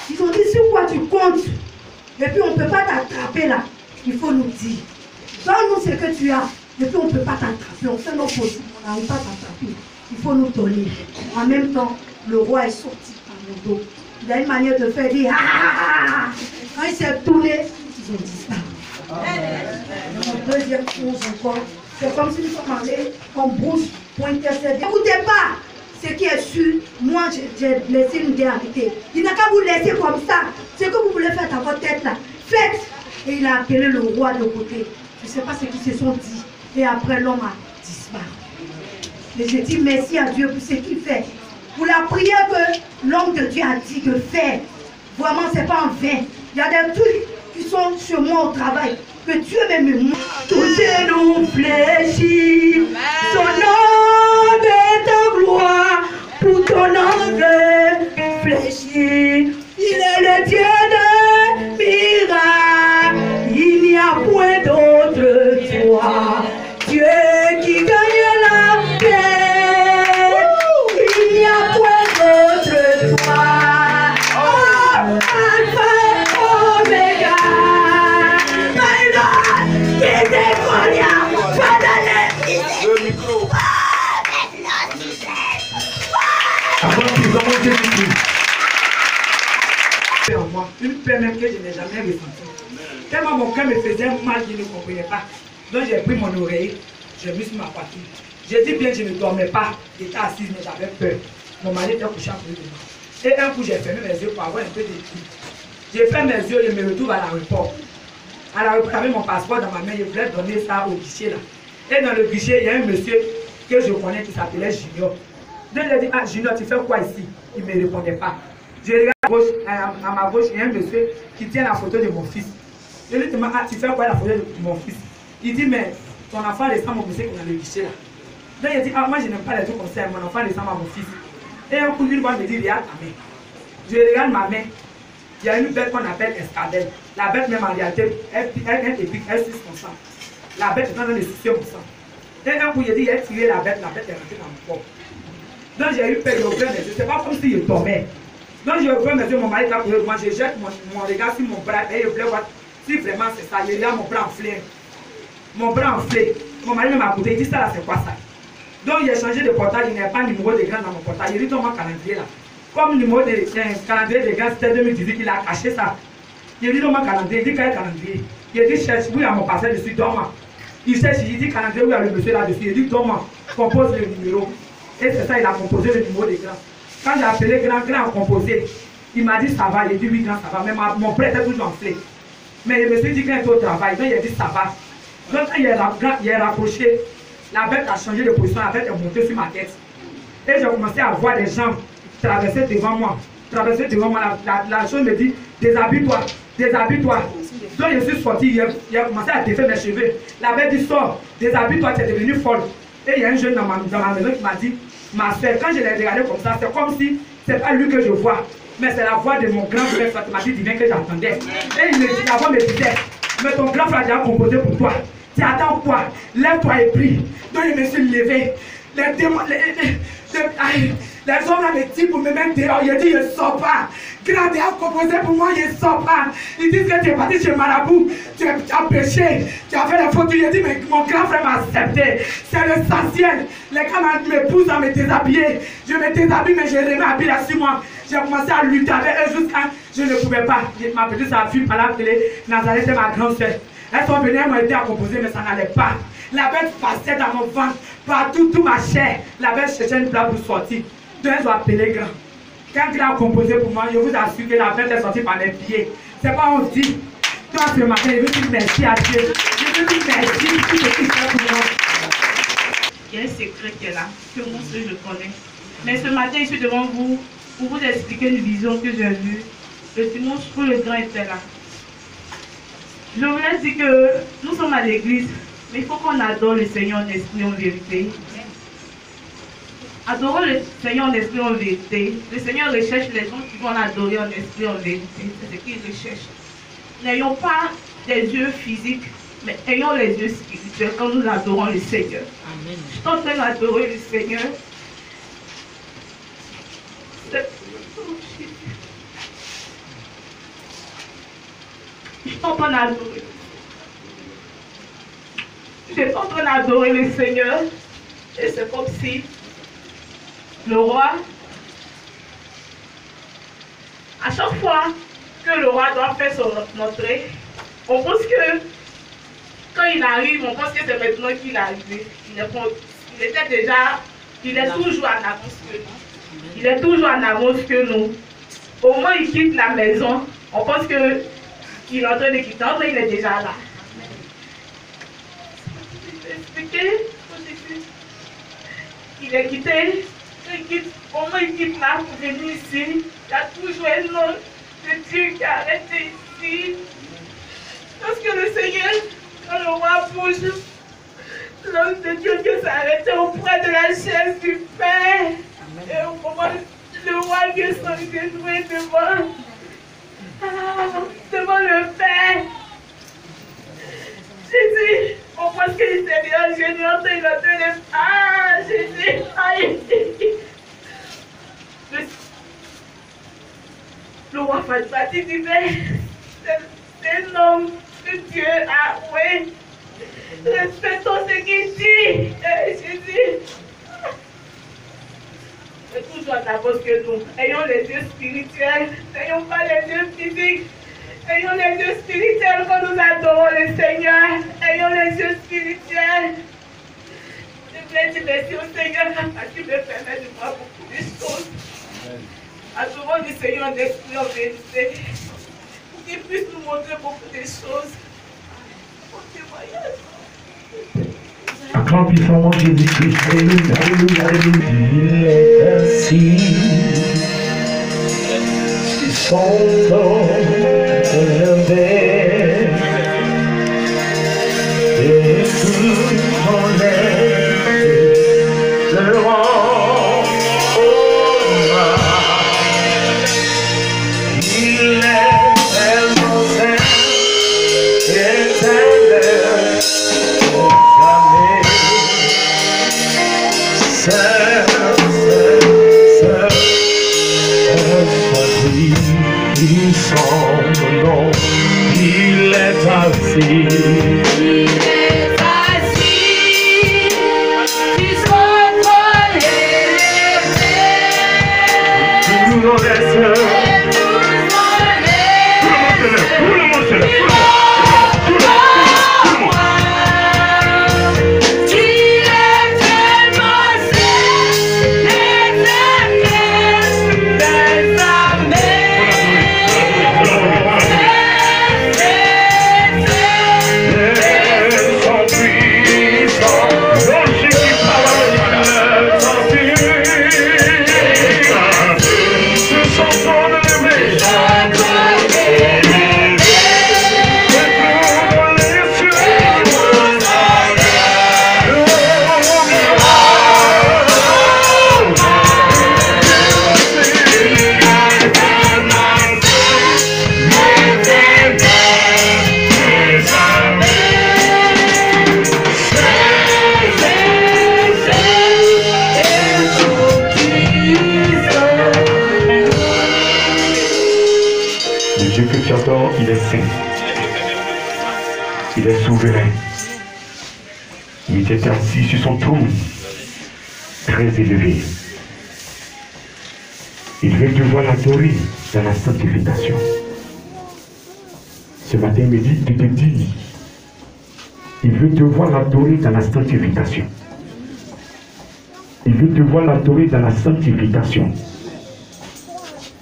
Ils ont dit sur quoi tu comptes. Et puis on ne peut pas t'attraper là. Il faut nous dire. Donne-nous ce que tu as. Et puis on ne peut pas t'attraper. On fait nos possibles. On n'arrive pas à t'attraper. Il faut nous donner. En même temps, le roi est sorti par mon dos. Il a une manière de faire dire ah. Quand il s'est tourné, ils ont disparu. Mon deuxième chose encore, c'est comme si nous sommes allés en brousse pour intercéder. N'écoutez pas ce qui est sûr. Moi, j'ai laissé une vérité. Il n'a qu'à vous laisser comme ça. Ce que vous voulez faire dans votre tête là, faites. Et il a appelé le roi de côté. Je ne sais pas ce qu'ils se sont dit. Et après, l'homme a disparu. Et j'ai dit merci à Dieu pour ce qu'il fait. Pour la prière que l'homme de Dieu a dit de faire. Vraiment, ce n'est pas en vain. Il y a des trucs qui sont sur moi au travail. Que Dieu m'aime. Tous nous fléchis. Son nom est en gloire. Pour ton nom fléchis. Il est le Dieu de miracles. Il n'y a point d'autre toi. Dieu qui gagne la paix. Il n'y a point d'autre toi. Alpha et Omega. My Lord, qui décolle pas dans les micro. Une paix même que je n'ai jamais ressentie. Tellement mon cœur me faisait mal, je ne comprenais pas. Donc j'ai pris mon oreille, j'ai mis sur ma poitrine. J'ai dit bien que je ne dormais pas, j'étais assise mais j'avais peur. Mon mari était couché à côté de moi. Et un coup j'ai fermé mes yeux pour avoir un peu de pluie. J'ai fait mes yeux et me retrouve à l'aéroport. À l'aéroport, j'avais mon passeport dans ma main, je voulais donner ça au guichet là. Et dans le guichet, il y a un monsieur que je connais qui s'appelait Junior. Donc je lui ai dit, ah Junior, tu fais quoi ici? Il ne me répondait pas. Je regarde à ma gauche, il y a un monsieur qui tient la photo de mon fils. Je lui demande, ah, tu fais quoi la photo de mon fils? Il dit, mais ton enfant ressemble au monsieur qui est dans le guichet là. Donc il dit, ah, moi je n'aime pas les trucs comme ça, mon enfant ressemble à mon fils. Et un coup, une fois, il me dit, regarde ta main. Je regarde ma main. Il y a une bête qu'on appelle escadelle. La bête, même en réalité, elle épique, elle suce son sang. La bête est en train de sucer mon sang. Et un coup, il dit, il a tiré la bête est rentrée dans mon corps. Donc j'ai eu peur, j'ai ouvert mes yeux. C'est pas comme si je dormais. Donc j'ai ouvert mes yeux, mon mari est pour moi, je jette mon regard sur mon bras et je voulais voir si vraiment c'est ça. Je regarde mon bras enflé. Mon bras enflé. Mon mari m'a écouté, il dit ça là, c'est quoi ça? Donc il a changé de portail, il n'y a pas de numéro de grand dans mon portail. Il dit dans mon calendrier là. Comme le numéro de calendrier de grand c'était 2018, il a caché ça. Il dit dans mon calendrier, il dit quel calendrier? Il dit cherche, oui, à mon passé dessus, dormant. Il cherche, il dit calendrier, oui, à le monsieur là-dessus. Il dit dormant, compose le numéro. Et c'est ça, il a composé le numéro de grand. Quand j'ai appelé grand a composé, il m'a dit ça va, il a dit oui, grand, ça va. Mais mon prêt était toujours enflé. Mais je me suis dit qu'il était au travail, donc il a dit ça va. Donc quand il a rapproché, la bête a changé de position, la bête est montée sur ma tête. Et j'ai commencé à voir des gens traverser devant moi. Traverser devant moi, la chose me dit, déshabille-toi, déshabille-toi. Donc je suis sorti, il a commencé à défaire mes cheveux. La bête dit sors, déshabille-toi, tu es devenue folle. Et il y a un jeune dans ma maison qui m'a dit, ma soeur, quand je l'ai regardé comme ça, c'est comme si c'est pas lui que je vois, mais c'est la voix de mon grand frère Fatimati divin que j'entendais. Et il me dit, la voix me disait, mais ton grand frère a déjà composé pour toi. Tu attends quoi? Lève-toi et prie. Donc je me suis levé. Les hommes là me disent pour me mettre dehors. Il dit, je ne sors pas. Grand a composé pour moi, je ne sors pas. Ils disent que tu es parti chez Marabout, tu as péché, tu as fait des fautes. Il dit, mais mon grand frère m'a accepté. C'est l'essentiel. Les gars me poussent à me déshabiller. Je me déshabille, mais je remets habillé là sur moi. J'ai commencé à lutter avec eux jusqu'à je ne pouvais pas. Ma petite fille par la télé, Nazareth c'est ma grande soeur. Elles sont venues, elles m'ont aidé à composer, mais ça n'allait pas. La bête passait dans mon ventre, partout, toute ma chair. La bête cherchait une place pour sortir. Donc elles ont appelé grand. Quand il a composé pour moi, je vous assure que la bête est sortie par les pieds. C'est pas on dit. Toi ce matin, je veux dire merci à Dieu. Je veux dire merci pour tout ce qu'il fait pour moi. Il y a un secret qui est là, que moi seul je connais. Mais ce matin, je suis devant vous pour vous expliquer une vision que j'ai vue. Le dimanche où le grand était là. Je voulais dire que nous sommes à l'église, mais il faut qu'on adore le Seigneur en esprit en vérité. Adorons le Seigneur en esprit en vérité. Le Seigneur recherche les gens qui vont l'adorer en esprit en vérité. C'est ce qu'il recherche. N'ayons pas des yeux physiques, Mais ayons les yeux spirituels quand nous adorons le Seigneur. Amen. Je suis en train d'adorer le Seigneur. Je suis en train d'adorer. Je suis en train d'adorer le Seigneur. Et c'est comme si le roi, à chaque fois que le roi doit faire son entrée, on pense que quand il arrive, on pense que c'est maintenant qu'il est arrivé. Il était déjà, il est toujours en avance que nous. Il est toujours en avance que nous. Au moment où il quitte la maison, on pense que il est en train de quitter, mais il est déjà là. Il est quitté, au moment où il quitte là pour venir ici, il y a toujours un nom de Dieu qui a arrêté ici. Parce que le Seigneur, quand le roi bouge, l'homme de Dieu qui s'est arrêté auprès de la chaise du Père. Et au moment où le roi vient s'enregistrer devant le Père. Jésus, on pense qu'il s'est bien gêné, il est en train de... Ah, Jésus, aïe. Le roi Fatih dit, c'est un homme que Dieu a, oui. Respectons ce qu'il dit, Jésus. C'est toujours à l'avance que nous. Ayons les yeux spirituels, n'ayons pas les yeux physiques. Ayons les yeux spirituels quand nous adorons le Seigneur. Ayons les yeux spirituels. Je voulais dire merci au Seigneur parce qu'il me permet de voir beaucoup de choses. Adorons le Seigneur d'esprit en vérité. Pour qu'il puisse nous montrer beaucoup de choses. Pour témoignage. Acclame puissamment Jésus-Christ. Alléluia, alléluia, alléluia. Il est ainsi. Si son nom élevait et tout mon être le rend au mal. Il est tellement saint et tender. Son nom, il est assis. Il est assis sur son trône élevé. Tout le monde est seul. Tout le monde se lève. Il est saint, il est souverain, il était assis sur son trône, très élevé. Il veut devoir l'adorer dans la sanctification. Ce matin, il me dit, il te dit, il veut devoir l'adorer dans la sanctification. Il veut devoir l'adorer dans la sanctification.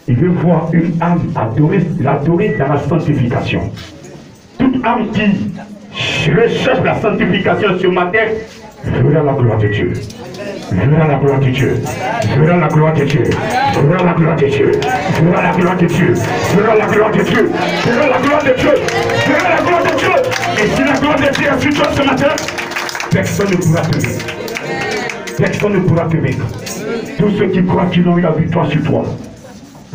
Il veut voir une âme l'adorer dans la sanctification. Toute âme qui recherche la sanctification ce matin verra la gloire de Dieu. Verra la gloire de Dieu. Verra la gloire de Dieu. Verra la gloire de Dieu. Verra la gloire de Dieu. Verra la gloire de Dieu. Verra la gloire de Dieu. Verra la gloire de Dieu. Et si la gloire de Dieu est sur toi ce matin, personne ne pourra te vaincre. Personne ne pourra te vaincre. Tous ceux qui croient qu'ils ont eu la victoire sur toi,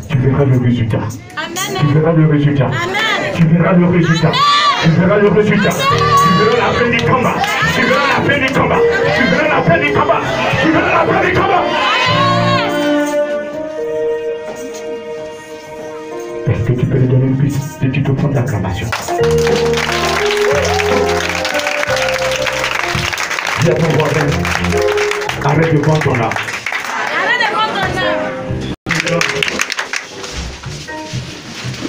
tu verras le résultat. Amen. Tu verras le résultat. Amen. Tu verras le résultat. Amen. Tu verras le résultat. Tu verras la fin du combat. Tu verras la fin du combat. Tu verras la fin du combat. Tu verras la fin du combat. Est-ce que tu peux lui donner une petite forme d'acclamation? Dis à ton voisin, arrête de vendre ton âme. Arrête de vendre ton âme.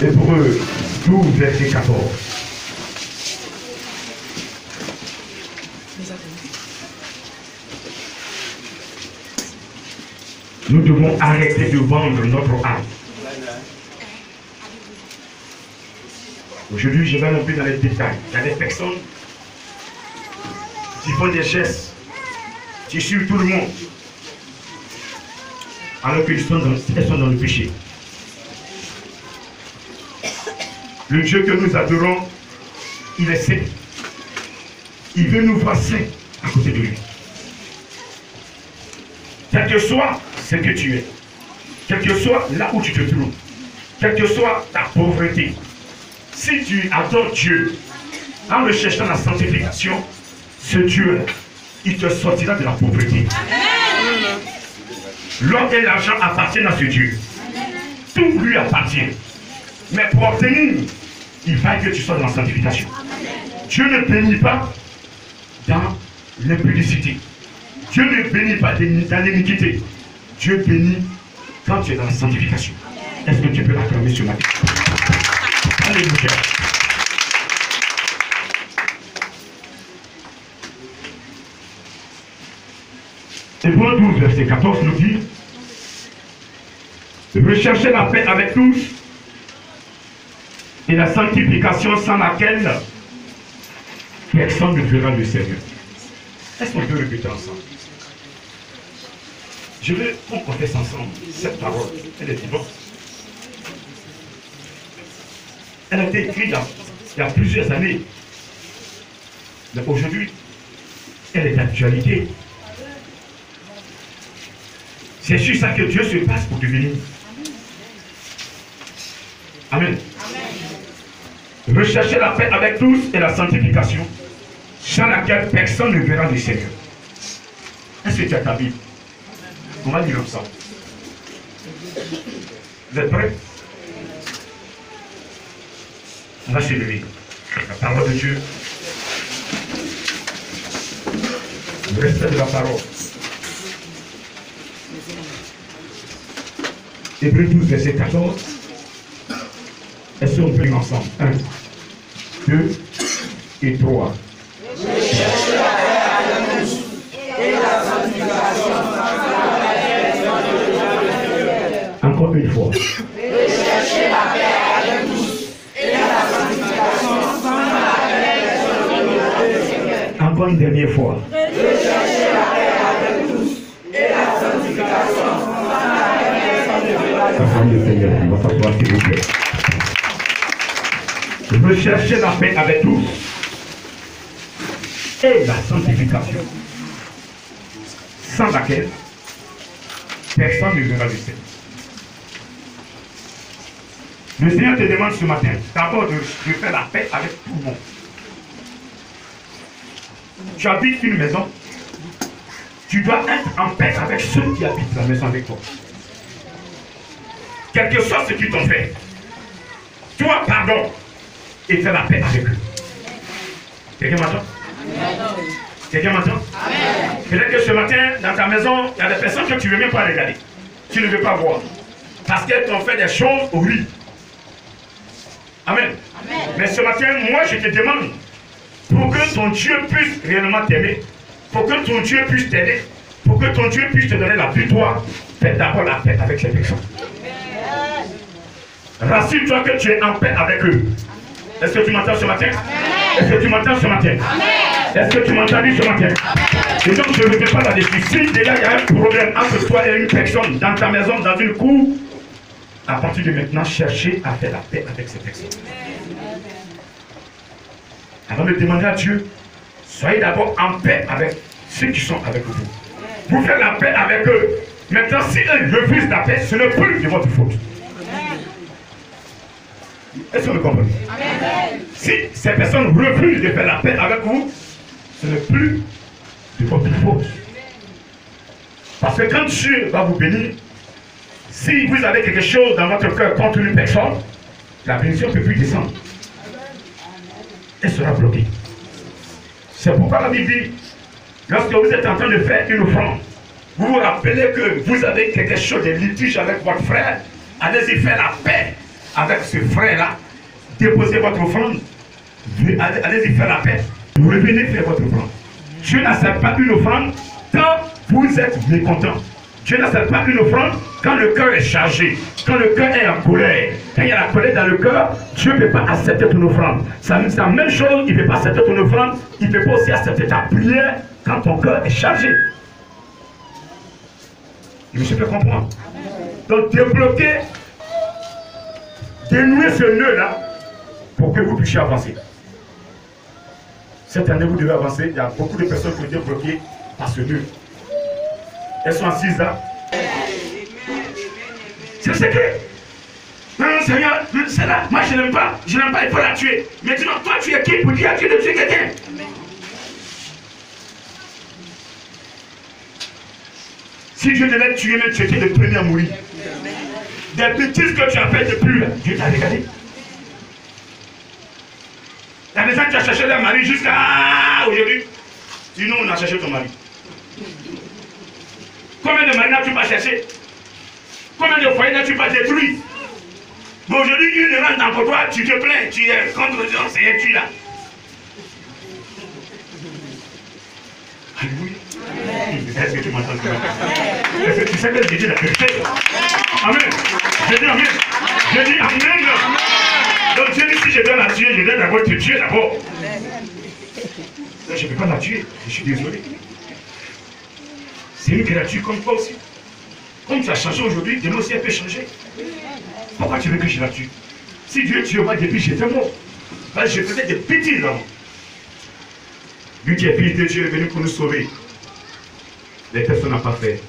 Hébreux 12, verset 14. Nous devons arrêter de vendre notre âme. Aujourd'hui, je vais un peu dans les détails. Il y a des personnes qui font des gestes, qui suivent tout le monde, alors qu'elles sont dans le péché. Le Dieu que nous adorons, il est saint. Il veut nous voir saints à côté de lui. Quel que soit ce que tu es, quel que soit là où tu te trouves, quelle que soit ta pauvreté, si tu adores Dieu en recherchant la sanctification, ce Dieu, il te sortira de la pauvreté. L'or et l'argent appartiennent à ce Dieu. Tout lui appartient. Mais pour obtenir, il faut que tu sois dans la sanctification. Dieu ne bénit pas dans l'impudicité. Dieu ne bénit pas dans l'iniquité. Dieu bénit quand tu es dans la sanctification. Est-ce que tu peux l'acclamer ce matin? Alléluia. Hébreux 12, verset 14 nous dit: recherchez la paix avec tous et la sanctification sans laquelle personne ne verra le Seigneur. Est-ce qu'on peut répéter ensemble? Je veux qu'on confesse ensemble cette parole. Elle est vivante. Elle a été écrite il y a plusieurs années. Mais aujourd'hui, elle est d'actualité. C'est sur ça que Dieu se passe pour te bénir. Amen. Amen. Recherchez la paix avec tous et la sanctification, sans laquelle personne ne verra le Seigneur. Est-ce que tu as ta Bible? On va lire ensemble. Vous êtes prêts? On va se lever. La parole de Dieu. Le respect de la parole. Hébreux 12, verset 14. Est-ce qu'on peut lire ensemble? 1, 2 et 3. Encore une fois. Recherchez la paix avec tous et la sanctification sans laquelle personne ne verra le Seigneur. Encore une dernière fois. Recherchez la paix avec tous et la sanctification sans laquelle personne ne verra le Seigneur. Le Seigneur, on va s'asseoir s'il vous plaît. Recherchez la paix avec tous et la sanctification, sans laquelle personne ne verra le Seigneur. Le Seigneur te demande ce matin d'abord de faire la paix avec tout le monde. Tu habites une maison, tu dois être en paix avec ceux qui habitent la maison avec toi. Quel que soit ce qu'ils t'ont fait, toi pardon et fais la paix avec eux. Quelqu'un m'entend? Quelqu'un m'entend? Peut-être que ce matin, dans ta maison, il y a des personnes que tu ne veux même pas regarder. Tu ne veux pas voir. Parce qu'elles t'ont fait des choses horribles. Amen. Amen. Mais ce matin, moi je te demande, pour que ton Dieu puisse réellement t'aimer, pour que ton Dieu puisse t'aider, pour que ton Dieu puisse te donner la victoire, fais d'abord la paix avec ces personnes. Rassure-toi que tu es en paix avec eux. Est-ce que tu m'entends ce matin? Est-ce que tu m'entends ce matin? Est-ce que tu m'entends ce matin? Et donc je ne vais pas là-dessus. Si déjà il y a un problème entre toi et une personne dans ta maison, dans une cour, à partir de maintenant, cherchez à faire la paix avec ces personnes. Avant de demander à Dieu, soyez d'abord en paix avec ceux qui sont avec vous. Vous faites la paix avec eux. Maintenant, si eux refusent la paix, ce n'est plus de votre faute. Est-ce que vous comprenez? Si ces personnes refusent de faire la paix avec vous, ce n'est plus de votre faute. Parce que quand Dieu va vous bénir, si vous avez quelque chose dans votre cœur contre une personne, la bénédiction ne peut plus descendre. Elle sera bloquée. C'est pourquoi la Bible dit, lorsque vous êtes en train de faire une offrande, vous vous rappelez que vous avez quelque chose de litige avec votre frère, allez-y faire la paix avec ce frère-là, déposez votre offrande, allez-y faire la paix, vous revenez faire votre offrande. Dieu n'accepte pas une offrande quand vous êtes mécontent. Dieu n'accepte pas une offrande quand le cœur est chargé, quand le cœur est en colère. Quand il y a la colère dans le cœur, Dieu ne peut pas accepter ton offrande. C'est la même chose, il ne peut pas accepter ton offrande, il ne peut pas aussi accepter ta prière quand ton cœur est chargé. Et monsieur peut comprendre. Donc débloquer, dénouer ce nœud-là pour que vous puissiez avancer. Cette année, vous devez avancer. Il y a beaucoup de personnes qui ont été bloquées par ce nœud. Elles sont assises là. C'est le secret. Non, Seigneur, c'est là. Moi, je n'aime pas. Je n'aime pas, il faut la tuer. Maintenant, toi, tu es qui pour dire à Dieu de tuer quelqu'un? Si Dieu devait tuer, même tu étais le premier à mourir. Des bêtises que tu as faites depuis là, Dieu t'a regardé. La maison, tu as cherché le mari jusqu'à aujourd'hui. Sinon, on a cherché ton mari. Combien de maris n'as-tu pas cherché? Combien de foyers n'as-tu pas détruit? Mais aujourd'hui, il rentre dans toi, tu te plains, tu es contre Dieu, c'est tu là. Alléluia. Est-ce que tu m'entends? Est-ce que tu sais que j'ai dit la vérité? Amen. Je dis amen. Je dis amen. Donc Dieu dit, si je dois la tuer, je dois d'abord te tuer d'abord. Je ne peux pas la tuer, je suis désolé. C'est une créature comme toi aussi. Comme tu as changé aujourd'hui, demain aussi elle peut changer. Pourquoi tu veux que je la tue? Si Dieu tuera depuis j'étais mort, je faisais des bêtises là. Lui qui est fils de Dieu est venu pour nous sauver. Les personnes n'ont pas fait.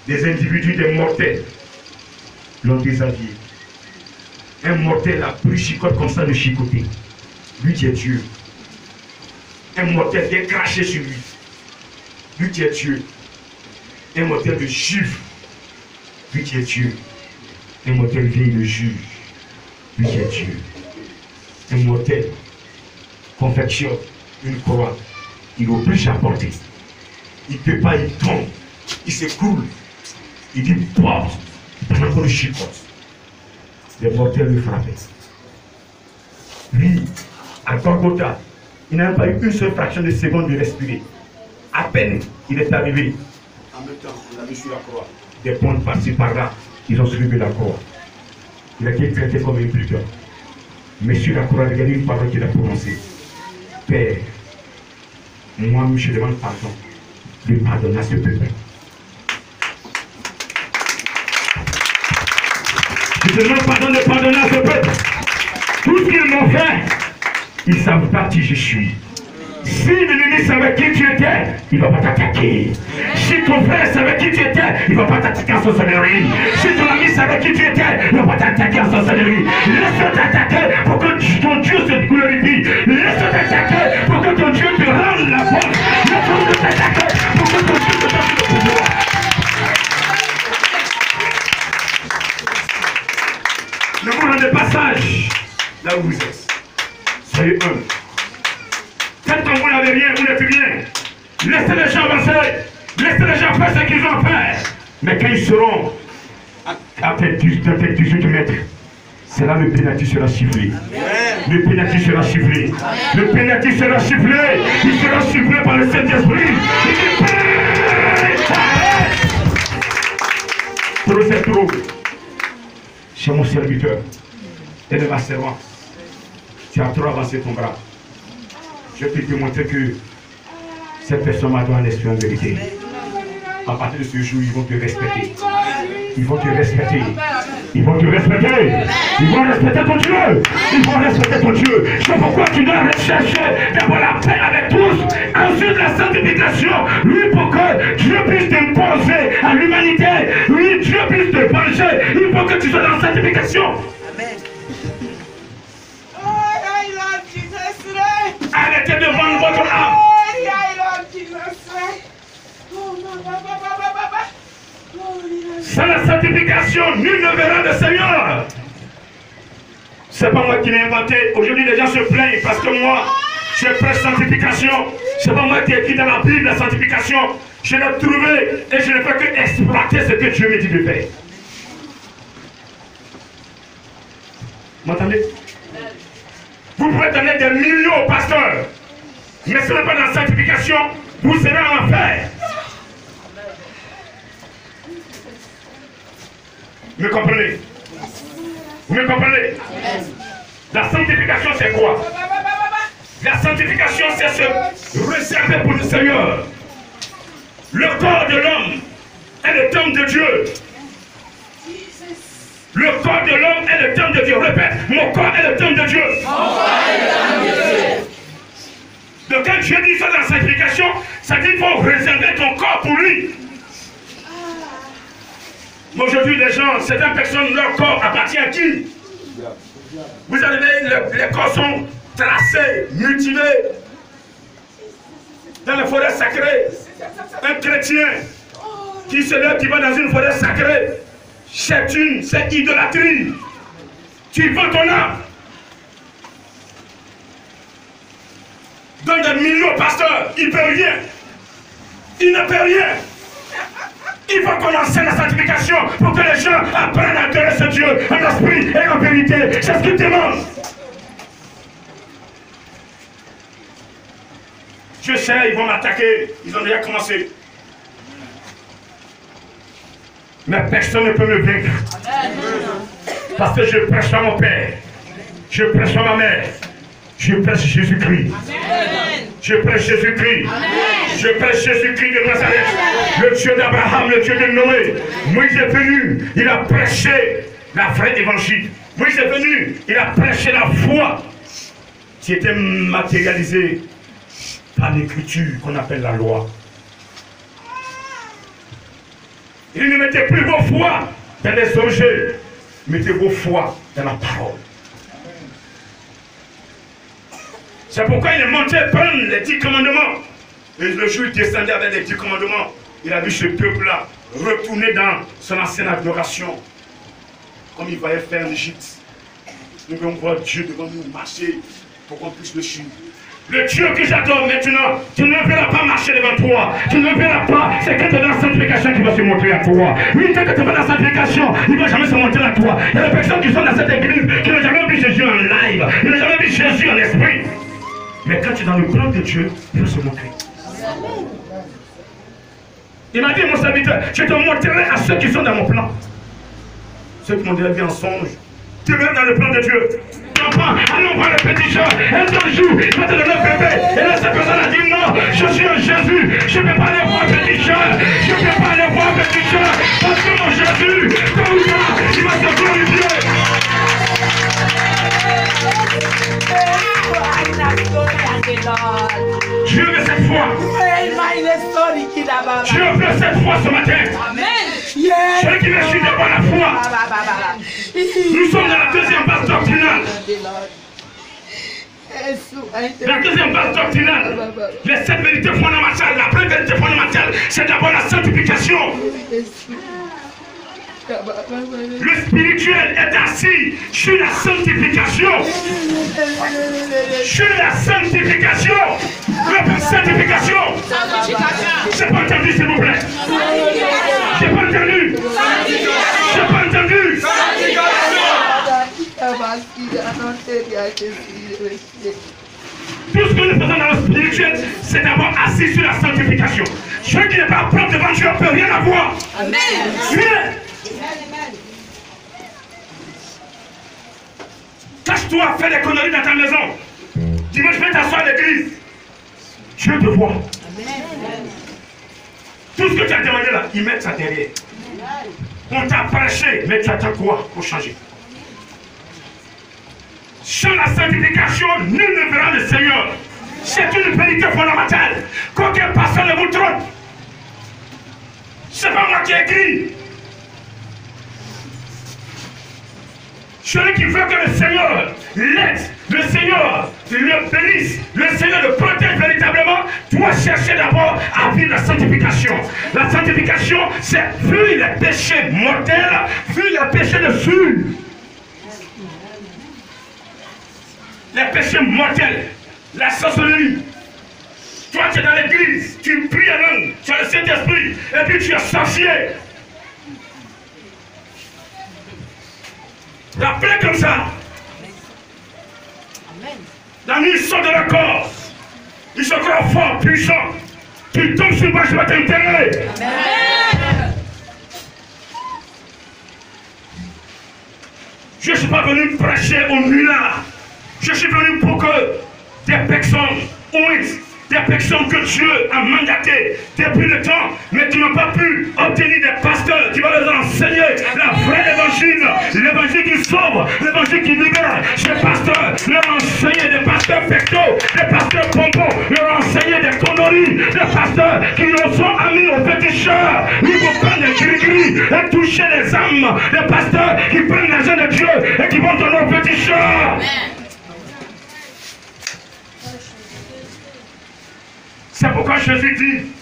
Des individus, des mortels l'ont déshabillé. Un mortel a pris chicote comme ça de chicoter. Lui qui est Dieu. Un mortel vient cracher sur lui. Lui qui est Dieu. Un mortel de juif. Lui qui est Dieu. Un mortel vient le juge. Lui qui est Dieu. Un mortel confectionne une croix. Il oblige à porter. Il ne peut pas, il tombe. Il s'écroule. Il dit porte. Il prend encore le chicote. Les mortels le frappaient. Lui, à Golgotha, il n'a pas eu une seule fraction de seconde de respirer. À peine il est arrivé. En même temps, on l'a mis sur la croix. Des ponts par-ci par-là, ils ont soulevé la croix. Il a été traité comme un buteur. Mais sur la croix, regardez une parole qu'il a prononcée. Père, moi, je demande pardon. Lui pardonne à ce peuple. Je te demande pardon de pardonner à ce peuple. Tout ce qu'ils m'ont fait, ils ne savent pas qui je suis. Si l'ennemi savait qui tu étais, il ne va pas t'attaquer. Si ton frère savait qui tu étais, il ne va pas t'attaquer en sorcellerie. Si ton ami savait qui tu étais, il ne va pas t'attaquer en sorcellerie. Laisse-le t'attaquer pour que ton Dieu se glorifie. Laisse-le t'attaquer pour que ton Dieu te rende la force. Laisse-le t'attaquer pour que ton Dieu te donne le pouvoir. Ne vous rendez pas sage là où vous êtes. Soyez humbles. Quand vous n'avez rien, vous n'êtes rien. Laissez les gens avancer. Laissez les gens faire ce qu'ils ont à faire. Mais quand ils seront à 18 mètres, c'est là le pénalty sera sifflé. Le pénalty sera sifflé. Le pénalty sera sifflé. Il sera sifflé par le Saint-Esprit. Trop c'est trop. C'est mon serviteur. Et de ma servante. Tu as trop avancé ton bras. Je peux te montrer que cette personne m'a donné un esprit en vérité. À partir de ce jour, ils vont te respecter. Ils vont te respecter. Ils vont te respecter. Ils vont respecter ton Dieu. Ils vont respecter ton Dieu. C'est pourquoi tu dois rechercher d'avoir la paix avec tous. Ensuite, la sanctification. Oui, pour que Dieu puisse t'imposer à l'humanité. Oui, Dieu puisse te venger. Il faut que tu sois dans la sanctification. Amen. Sans la sanctification, nul ne verra le Seigneur. C'est pas moi qui l'ai inventé. Aujourd'hui, les gens se plaignent parce que moi, je prêche sanctification. C'est pas moi qui ai écrit dans la Bible la sanctification. Je l'ai trouvé et je ne fais que exploiter ce que Dieu me dit de faire. Vous m'entendez? Vous pouvez donner des millions au pasteur, mais ce n'est pas dans la sanctification, vous serez en enfer. Vous me comprenez? Vous me comprenez? La sanctification, c'est quoi? La sanctification, c'est se réserver pour le Seigneur. Le corps de l'homme est le temple de Dieu. Le corps de l'homme est le temple de Dieu. Répète, mon corps est le temple de Dieu. Mon corps est le temple de Dieu. Donc quand Dieu dit ça dans la sanctification, ça dit qu'il faut réserver ton corps pour lui. Mais aujourd'hui, les gens, certaines personnes, leur corps appartient à qui? Vous avez les corps sont tracés, mutilés. Dans les forêts sacrées, un chrétien qui se lève, qui va dans une forêt sacrée, c'est idolâtrie. Tu vends ton âme. Donne des millions au pasteur, il ne peut rien. Il ne peut rien. Il faut qu'on enseigne la sanctification pour que les gens apprennent à adorer ce Dieu en esprit et en vérité. C'est ce qu'il demande. Je sais, ils vont m'attaquer. Ils ont déjà commencé. Mais personne ne peut me vaincre. Parce que je prêche à mon Père. Je prêche à ma mère. Je prêche Jésus-Christ. Je prêche Jésus-Christ. Je prêche Jésus-Christ de Nazareth. Le Dieu d'Abraham, le Dieu de Noé. Moïse est venu, il a prêché la vraie évangile. Moïse est venu, il a prêché la foi qui était matérialisée par l'écriture qu'on appelle la loi. Il ne mettez plus vos foi dans les objets, mettez vos foi dans la parole. C'est pourquoi il est monté prendre les 10 commandements. Et le jour où il descendait avec les 10 commandements, il a vu ce peuple-là retourner dans son ancienne adoration, comme il voyait faire en Égypte. Nous voulons voir Dieu devant nous marcher pour qu'on puisse le suivre. Le Dieu que j'adore maintenant, tu ne verras pas marcher devant toi. Tu ne verras pas. C'est quand tu es dans la sanctification qui va se montrer à toi. Oui, quand tu es dans la sanctification, il ne va jamais se montrer à toi. Il y a des personnes qui sont dans cette église qui n'ont jamais vu Jésus en live. Ils n'ont jamais vu Jésus en esprit. Mais quand tu es dans le plan de Dieu, il va se montrer. Il m'a dit, mon serviteur, je te montrerai à ceux qui sont dans mon plan. Ceux qui m'ont déjà vu en songe. Tu demeures dans le plan de Dieu. Enfant, allons voir le petit chat. Un jour, il va te donner un bébé. Et là, cette personne a dit non, je suis un Jésus. Je ne peux pas aller voir petit chat. Je ne peux pas aller voir petit chat. Parce que mon Jésus, tôt ou tard, il va se glorifier. Dieu veut cette foi. Dieu veut cette foi ce matin. Celui qui veut suivre par la foi. Nous sommes dans la deuxième base doctrinale. La deuxième base doctrinale. Les 7 vérités fondamentales. La première vérité fondamentale, c'est d'abord la sanctification. Le spirituel est assis sur la sanctification. Sur la sanctification. La sanctification. J'ai pas entendu, s'il vous plaît. J'ai pas entendu. J'ai pas entendu. Tout ce que nous faisons dans le spirituel, c'est d'abord assis sur la sanctification. Celui qui n'est pas propre devant Dieu ne peut rien avoir. Amen. Rien. Cache-toi, fais des conneries dans ta maison. Dimanche, je vais t'asseoir à l'église. Dieu te voit. Tout ce que tu as demandé là, ils mettent ça derrière. On t'a prêché, mais tu attends quoi pour changer? Sans la sanctification, nul ne verra le Seigneur. C'est une vérité fondamentale. Qu'aucun pasteur ne vous trompe. C'est pas moi qui ai écrit. Celui qui veut que le Seigneur l'aide, le Seigneur le bénisse, le Seigneur le protège véritablement, doit chercher d'abord à vivre la sanctification. La sanctification, c'est fuir les péchés mortels, fuir les péchés de suie. Les péchés mortels, la sorcellerie. Toi, tu es dans l'église, tu pries en langue, tu as le Saint-Esprit, et puis tu es sorcier. La plaie comme ça. La nuit sort de la corps. Ils sont encore forts, puissants. Tu tombes sur moi, je vais t'enterrer. Je ne suis pas venu prêcher aux nullards. Je suis venu pour que des personnes honnêtes, des personnes que Dieu a mandatées depuis le temps, mais qui n'ont pas pu obtenir des pasteurs qui vont leur enseigner la vraie évangile, l'évangile qui sauve, l'évangile qui libère. Ces pasteurs leur enseigner des pasteurs pectos, des pasteurs pompons, leur enseigner des conneries, des pasteurs qui sont amis aux féticheurs. Ils vont prendre des gris-gris et toucher les âmes, des pasteurs qui prennent l'argent de Dieu et qui vont donner aux féticheurs. C'est pourquoi Jésus dit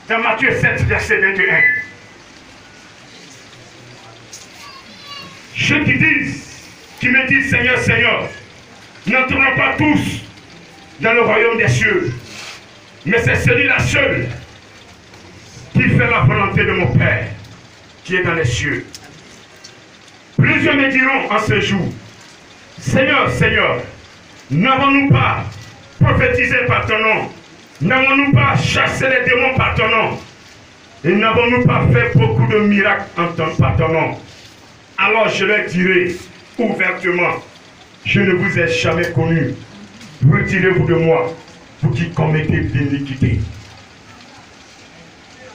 dans Matthieu 7, verset 21, ceux qui me disent Seigneur, Seigneur, n'entreront pas tous dans le royaume des cieux, mais c'est celui-là seul qui fait la volonté de mon Père qui est dans les cieux. Plusieurs me diront en ce jour, Seigneur, Seigneur, n'avons-nous pas prophétisé par ton nom? N'avons-nous pas chassé les démons par ton nom? Et n'avons-nous pas fait beaucoup de miracles par ton nom? Alors je leur dirai ouvertement, je ne vous ai jamais connu. Retirez-vous de moi, vous qui commettez l'iniquité.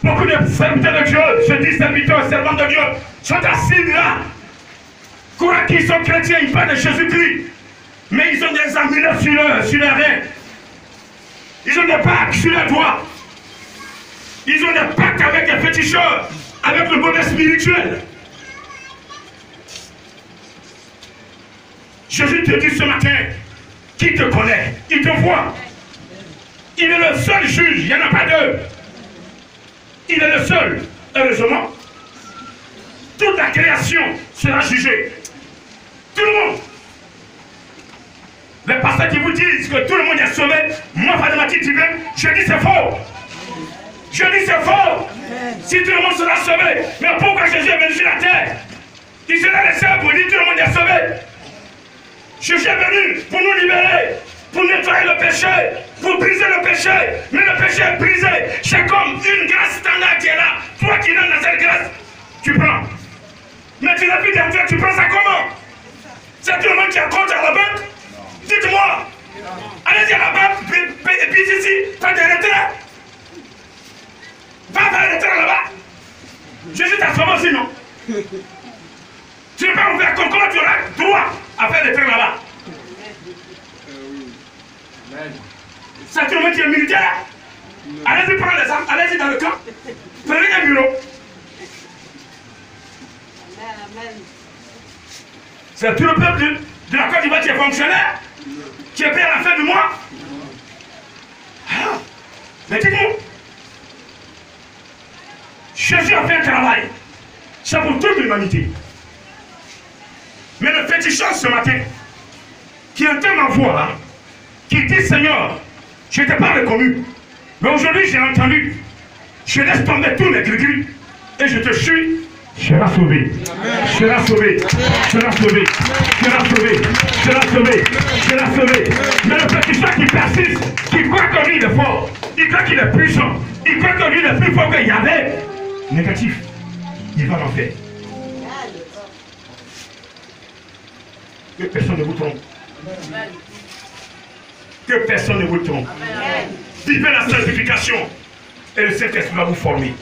Beaucoup de serviteurs de Dieu, je dis serviteurs, servants de Dieu, sont assis là. Croient qu'ils sont chrétiens, ils parlent de Jésus-Christ. Mais ils ont des amulets sur leur rein. Ils ont des pactes sur les doigts. Ils ont des pactes avec les féticheurs, avec le bonheur spirituel. Jésus te dit ce matin, qui te connaît, il te voit. Il est le seul juge, il n'y en a pas deux. Il est le seul, heureusement. Toute la création sera jugée. Tout le monde. Les pasteurs qui vous disent que tout le monde est sauvé, moi, mathématique divine, je dis c'est faux. Je dis c'est faux. Si tout le monde sera sauvé, mais pourquoi Jésus est venu sur la terre? Il sera laissé pour dire que tout le monde est sauvé. Jésus est venu pour nous libérer, pour nettoyer le péché, pour briser le péché. Mais le péché est brisé. C'est comme une grâce standard qui est là. Toi qui es dans cette grâce, tu prends. Mais tu n'as plus d'argent, tu prends ça comment? C'est tout le monde qui a compte à la banque? Dites-moi, allez-y à la banque, et puis ici, faites des retraits. Va faire des retraits là-bas. Jésus t'a sauvé aussi, non? Tu n'es pas ouvert comme comment tu auras droit à faire des retraits là-bas. C'est tout le monde qui est militaire. Allez-y prendre les armes, allez-y dans le camp. Prenez un bureau. C'est tout le peuple de la Côte d'Ivoire qui est fonctionnaire, qui est payé à la fin du mois. Ah, mais dites-moi, Jésus a fait un travail. C'est pour toute l'humanité. Mais le féticheur ce matin, qui entend ma voix, hein, qui dit Seigneur, je ne t'ai pas reconnu, mais aujourd'hui j'ai entendu, je laisse tomber tous les gris-gris et je te suis. Sera sauvé, sera sauvé, sera sauvé, sera sauvé, sera sauvé, sera sauvé. Mais le féticheur qui persiste, qui croit que lui il est fort, il croit qu'il est puissant, il croit que lui il est plus fort qu'il y avait, négatif, il va l'enfer. Que personne ne vous trompe. Que personne ne vous trompe. Vivez la sanctification et le Saint-Esprit va vous former.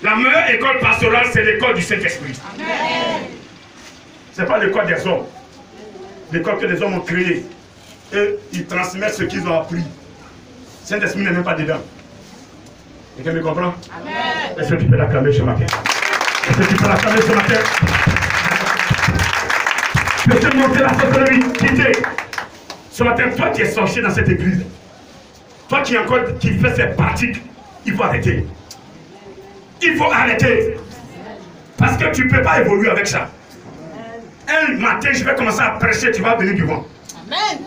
La meilleure école pastorale, c'est l'école du Saint-Esprit. Ce n'est pas l'école des hommes. L'école que les hommes ont créée. Et ils transmettent ce qu'ils ont appris. Saint-Esprit n'est même pas dedans. Quelqu'un me comprend? Est-ce que tu peux l'acclamer ce matin? Est-ce que tu peux l'acclamer ce matin? Je te montrer la sorcellerie, quitter. Ce matin, toi qui es sorcier dans cette église, toi qui fais ces pratiques, il faut arrêter. Il faut arrêter. Parce que tu ne peux pas évoluer avec ça. Un matin, je vais commencer à prêcher, tu vas venir devant. Amen.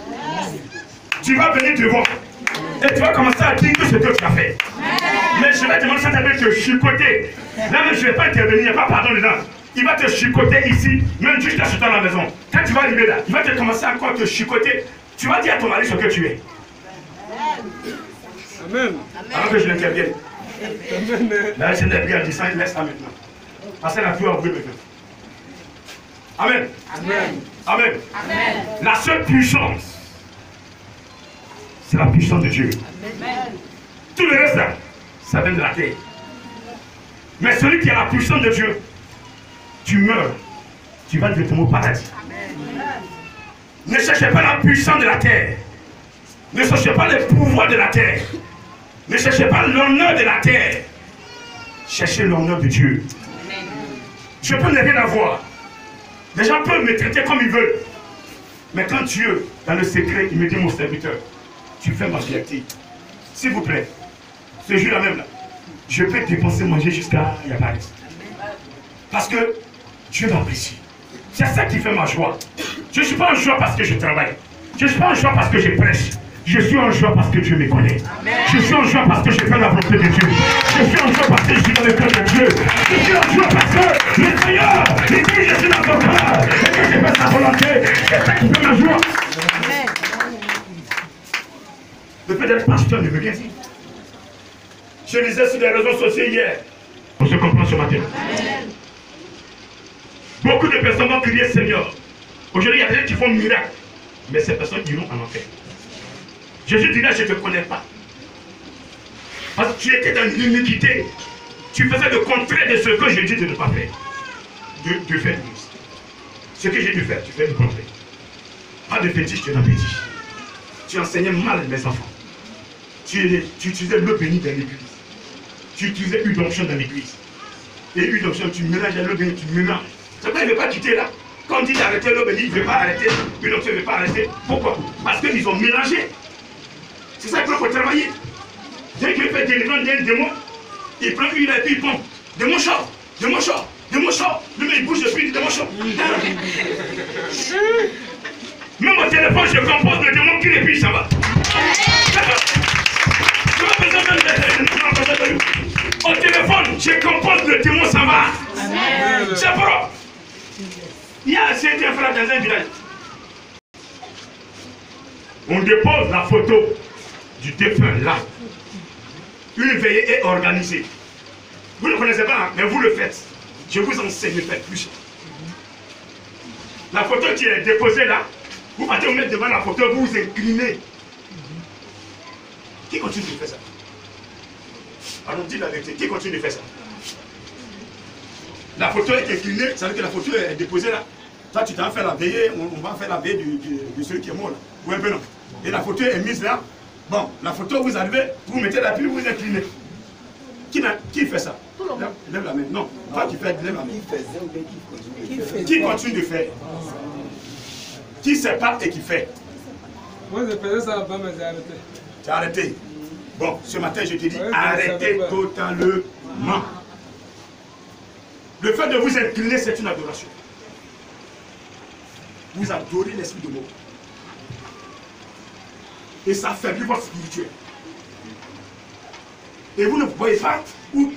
Tu vas venir devant. Et tu vas commencer à dire tout ce que tu as fait. Mais je vais demander ça de te chicoter. Là, mais je ne vais pas intervenir, il n'y a pas pardon dedans. Il va te chicoter ici, même juste chez toi à la maison. Quand tu vas arriver là, il va te commencer à encore te chicoter. Tu vas dire à ton mari ce que tu es. Amen. Avant que je l'intervienne. La chaîne des prières dit ça, il laisse ça maintenant. Parce qu'elle a tout avoué maintenant. Amen. Amen. Amen. Amen. La seule puissance, c'est la puissance de Dieu. Amen. Tout le reste, ça vient de la terre. Mais celui qui a la puissance de Dieu, tu meurs, tu vas directement au paradis. Amen. Ne cherchez pas la puissance de la terre. Ne cherchez pas le pouvoir de la terre. Ne cherchez pas l'honneur de la terre. Cherchez l'honneur de Dieu. Amen. Je peux ne rien avoir. Les gens peuvent me traiter comme ils veulent. Mais quand Dieu, dans le secret, il me dit, mon serviteur, tu fais ma fierté. S'il vous plaît, ce jour-là même, là, je peux dépenser manger jusqu'à il n'y a pas de reste. Parce que Dieu m'apprécie. C'est ça qui fait ma joie. Je ne suis pas en joie parce que je travaille. Je ne suis pas en joie parce que je prêche. Je suis en joie parce que Dieu me connaît. Amen. Je suis en joie parce que je fais la volonté de Dieu. Je suis en joie parce que je suis dans le cœur de Dieu. Je suis en joie parce que le Seigneur, il dit je suis dans ton cœur et que je fais sa volonté. C'est ça qui fait ma joie. Amen. Le fait d'être pasteur ne veut rien dire. Je lisais sur les réseaux sociaux hier. On se comprend ce matin. Amen. Beaucoup de personnes vont crier Seigneur. Aujourd'hui, il y a des gens qui font miracle. Mais ces personnes iront en enfer. Jésus dit là, je ne te connais pas. Parce que tu étais dans l'iniquité. Tu faisais le contraire de ce que je dis de ne pas faire. De faire du plus. Ce que j'ai dû faire, tu fais le contraire. Pas de fétiche, tu es un fétiche. Tu enseignais mal mes enfants. Tu utilisais l'eau bénie dans l'église. Tu utilisais une onction dans l'église. Et une onction, tu mélanges l'eau bénie, tu mélanges. C'est pourquoi il ne veut pas quitter là. Quand on dit d'arrêter l'eau bénie, il ne veut pas arrêter. Une onction ne veut pas arrêter. Pourquoi? Parce qu'ils ont mélangé. C'est ça qu'il faut travailler. Dès qu'il fait délivrance d'un démon, il prend une et puis il pompe. Démon sort, démon sort, démon sort. Le mec il bouge le pied, démon sort. Même au téléphone, je compose le démon qui et puis ça va. Au téléphone, je compose le démon, ça va. C'est propre. Il y a un certain frère dans un village. On dépose la photo du défunt là. Une veillée est organisée. Vous ne connaissez pas, hein, mais vous le faites. Je vous enseigne, ne faites plus. La photo qui est déposée là, vous partez vous mettre devant la photo, vous vous inclinez. Qui continue de faire ça? Alors, dis la vérité, qui continue de faire ça? La photo est inclinée, ça veut dire que la photo est déposée là. Toi, tu t'en fais la veillée, on va faire la veillée de celui qui est mort là. Oui, ben non. Et la photo est mise là. Bon, la photo, vous arrivez, vous mettez la pluie, vous inclinez. Qui fait ça? Lève la main. Non, toi qui fais, lève la main. Qui continue de faire? Qui sépare et qui fait? Moi, je faisais ça avant, mais j'ai arrêté. Tu as arrêté? Bon, ce matin, je te dis, arrêtez totalement. Le fait de vous incliner, c'est une adoration. Vous adorez l'esprit de mort. Et ça affaiblit votre spirituel. Et vous ne voyez pas où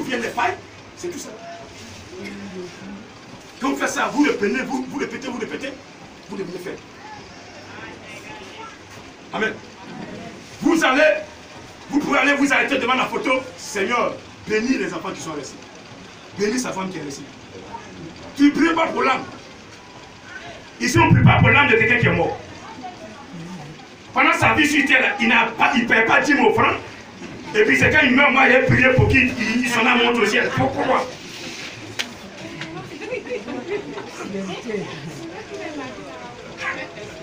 viennent les failles. C'est tout ça. Quand vous faites ça, vous le prenez, vous répétez, vous devez faire. Amen. Vous pouvez aller vous arrêter devant la photo. Seigneur, bénis les enfants qui sont restés. Bénis sa femme qui est restée. Tu ne pries pas pour l'âme. Ici, on ne prie pas pour l'âme de quelqu'un qui est mort. Pendant sa vie sur terre, il ne paie pas 10 000 francs. Et puis c'est quand il meurt, moi, il a prié pour qu'il son âme monte au ciel. Pourquoi?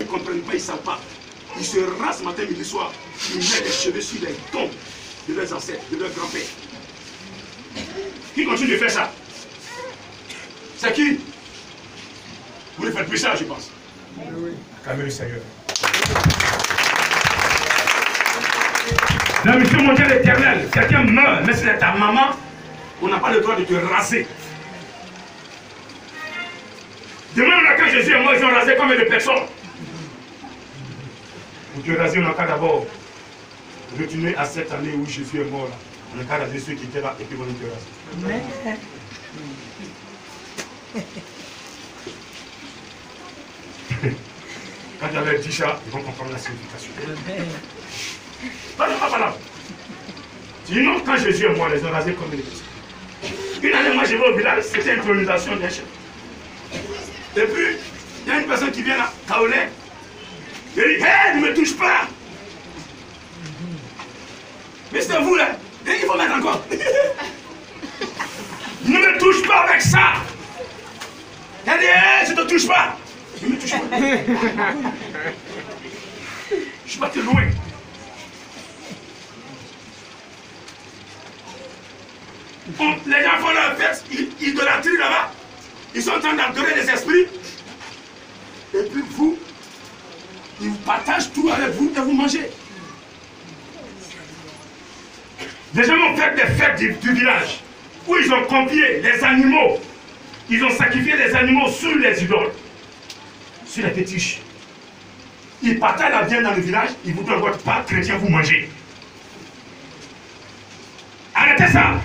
Ils ne comprennent pas, ils ne savent pas. Ils se rasent matin, midi, soir. Ils mettent les cheveux sur les tombes de leurs ancêtres, de leurs grands-pères. Qui continue de faire ça? C'est qui? Vous ne faites plus ça, je pense. Oui. Acclamez le Seigneur. La mission mondiale éternelle, quelqu'un meurt, mais c'est ta maman, on n'a pas le droit de te raser. Demain, quand Jésus est mort, ils ont rasé combien de personnes? Pour te raser, on a qu'à d'abord retourner à cette année où Jésus est mort. Là. On a qu'à raser ceux qui étaient là et puis on te raser. Quand tu avais dit ça, ils vont comprendre la signification. Pas là. Sinon, quand Jésus est mort, les ont rasé comme des personnes. Une année, moi, je vais au village, c'était l'intronisation d'un chef. Et puis, il y a une personne qui vient là, Kaolé. Il dit, hé, ne me touche pas. Mais c'est vous là. Et il faut mettre encore. Ne me touche pas avec ça. Il a dit, hé, je ne te touche pas. Ne me touche pas. Je suis parti loin. Les gens font leur fête, ils idolâtrient là-bas. Ils sont en train d'adorer les esprits. Et puis vous, ils vous partagent tout avec vous et vous mangez. Les gens ont fait des fêtes du village où ils ont convié les animaux. Ils ont sacrifié les animaux sur les idoles, sur les fétiches. Ils partagent la viande dans le village, ils vous donnent votre part chrétien, vous mangez. Arrêtez ça.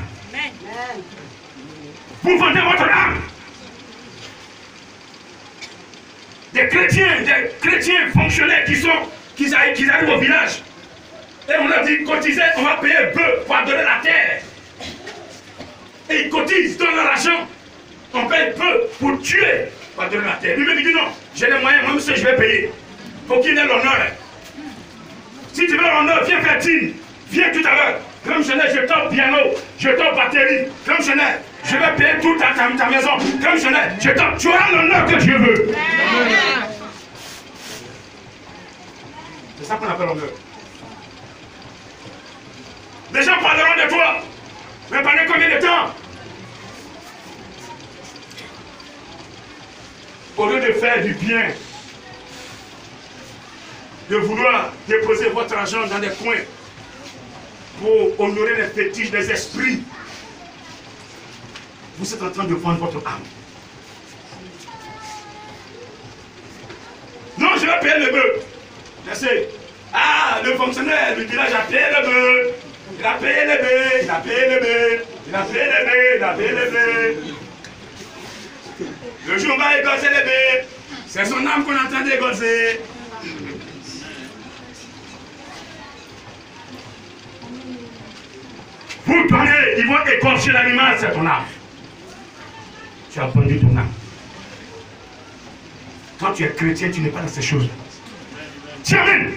Vous vendez votre âme. Des chrétiens fonctionnaires qui arrivent au village. Et on a dit, cotisez, on va payer peu pour adorer la terre. Et ils cotisent, donnent leur argent. On paye peu pour tuer, pour adorer la terre. Lui-même, il dit non, j'ai les moyens, moi, monsieur, je vais payer. Pour qu'il ait l'honneur. Si tu veux l'honneur, viens faire dîme. Viens tout à l'heure. Comme je n'ai, je tape piano, je tape batterie. Comme je n'ai, je vais payer toute ta maison. Comme je n'ai, je tape. Tu auras l'honneur que Dieu veut. C'est ça qu'on appelle l'honneur. Les gens parleront de toi. Mais pendant combien de temps? Au lieu de faire du bien, de vouloir déposer votre argent dans des coins pour honorer les fétiches des esprits, vous êtes en train de vendre votre âme. Non, je vais payer le bœuf. Je sais. Ah, le fonctionnaire du village a payé le bœuf. Il a payé le bœuf. Il a payé le bœuf. Il a payé le bœuf. Il a payé le bœuf. Le jour où on va égorger le bœuf, c'est son âme qu'on est en train d'égorger. Vous donnez, ils vont écorcher l'animal, c'est ton âme. Tu as vendu ton âme. Quand tu es chrétien, tu n'es pas dans ces choses. Dis amen.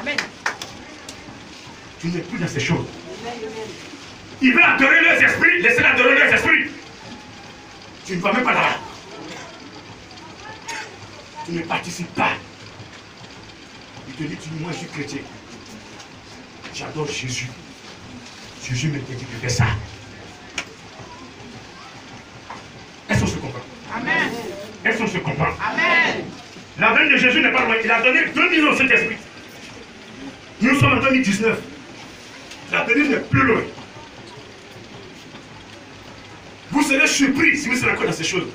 Amen. Tu n'es plus dans ces choses. Ils veulent adorer leurs esprits, laissez-les adorer leurs esprits. Tu ne vas même pas là. Tu ne participes pas. Il te dit, moi je suis chrétien. J'adore Jésus. Jésus me dit de faire ça. Est-ce qu'on se comprend? Amen. Est-ce qu'on se comprend? Amen. La veine de Jésus n'est pas loin. Il a donné 2 millions au Saint-Esprit. Nous sommes en 2019. La venue n'est plus loin. Vous serez surpris si vous serez encore dans ces choses.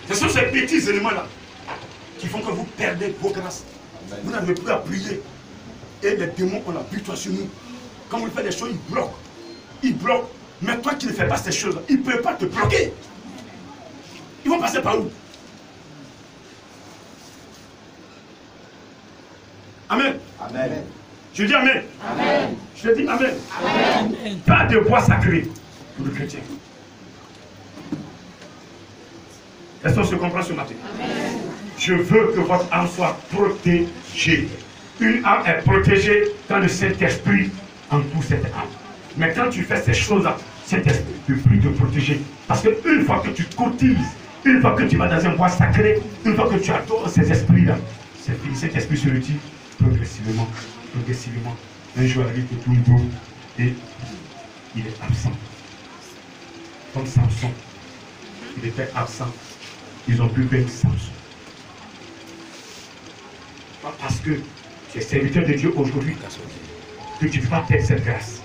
Ce sont ces petits éléments-là qui font que vous perdez vos grâces. Vous n'avez plus à prier. Et les démons ont la victoire sur nous. Quand vous faites des choses, ils bloquent. Ils bloquent. Mais toi qui ne fais pas ces choses-là, ils ne peuvent pas te bloquer. Ils vont passer par où? Amen. Amen. Je dis amen. Amen. Je dis amen. Amen. Pas de bois sacré pour le chrétien. Est-ce qu'on se comprend ce matin? Amen. Je veux que votre âme soit protégée. Une âme est protégée quand le Saint-Esprit entoure cette âme. Mais quand tu fais ces choses-là, Saint-Esprit ne peut plus te protéger. Parce qu'une fois que tu cotises, une fois que tu vas dans un bois sacré, une fois que tu adores ces esprits-là, c'est fini. Cet esprit se retire progressivement, progressivement. Un jour arrive de tout le dos et il est absent. Comme Samson, il était absent. Ils ont pu vaincre Samson. Pas parce que C'est serviteur de Dieu aujourd'hui que tu vas faire cette grâce.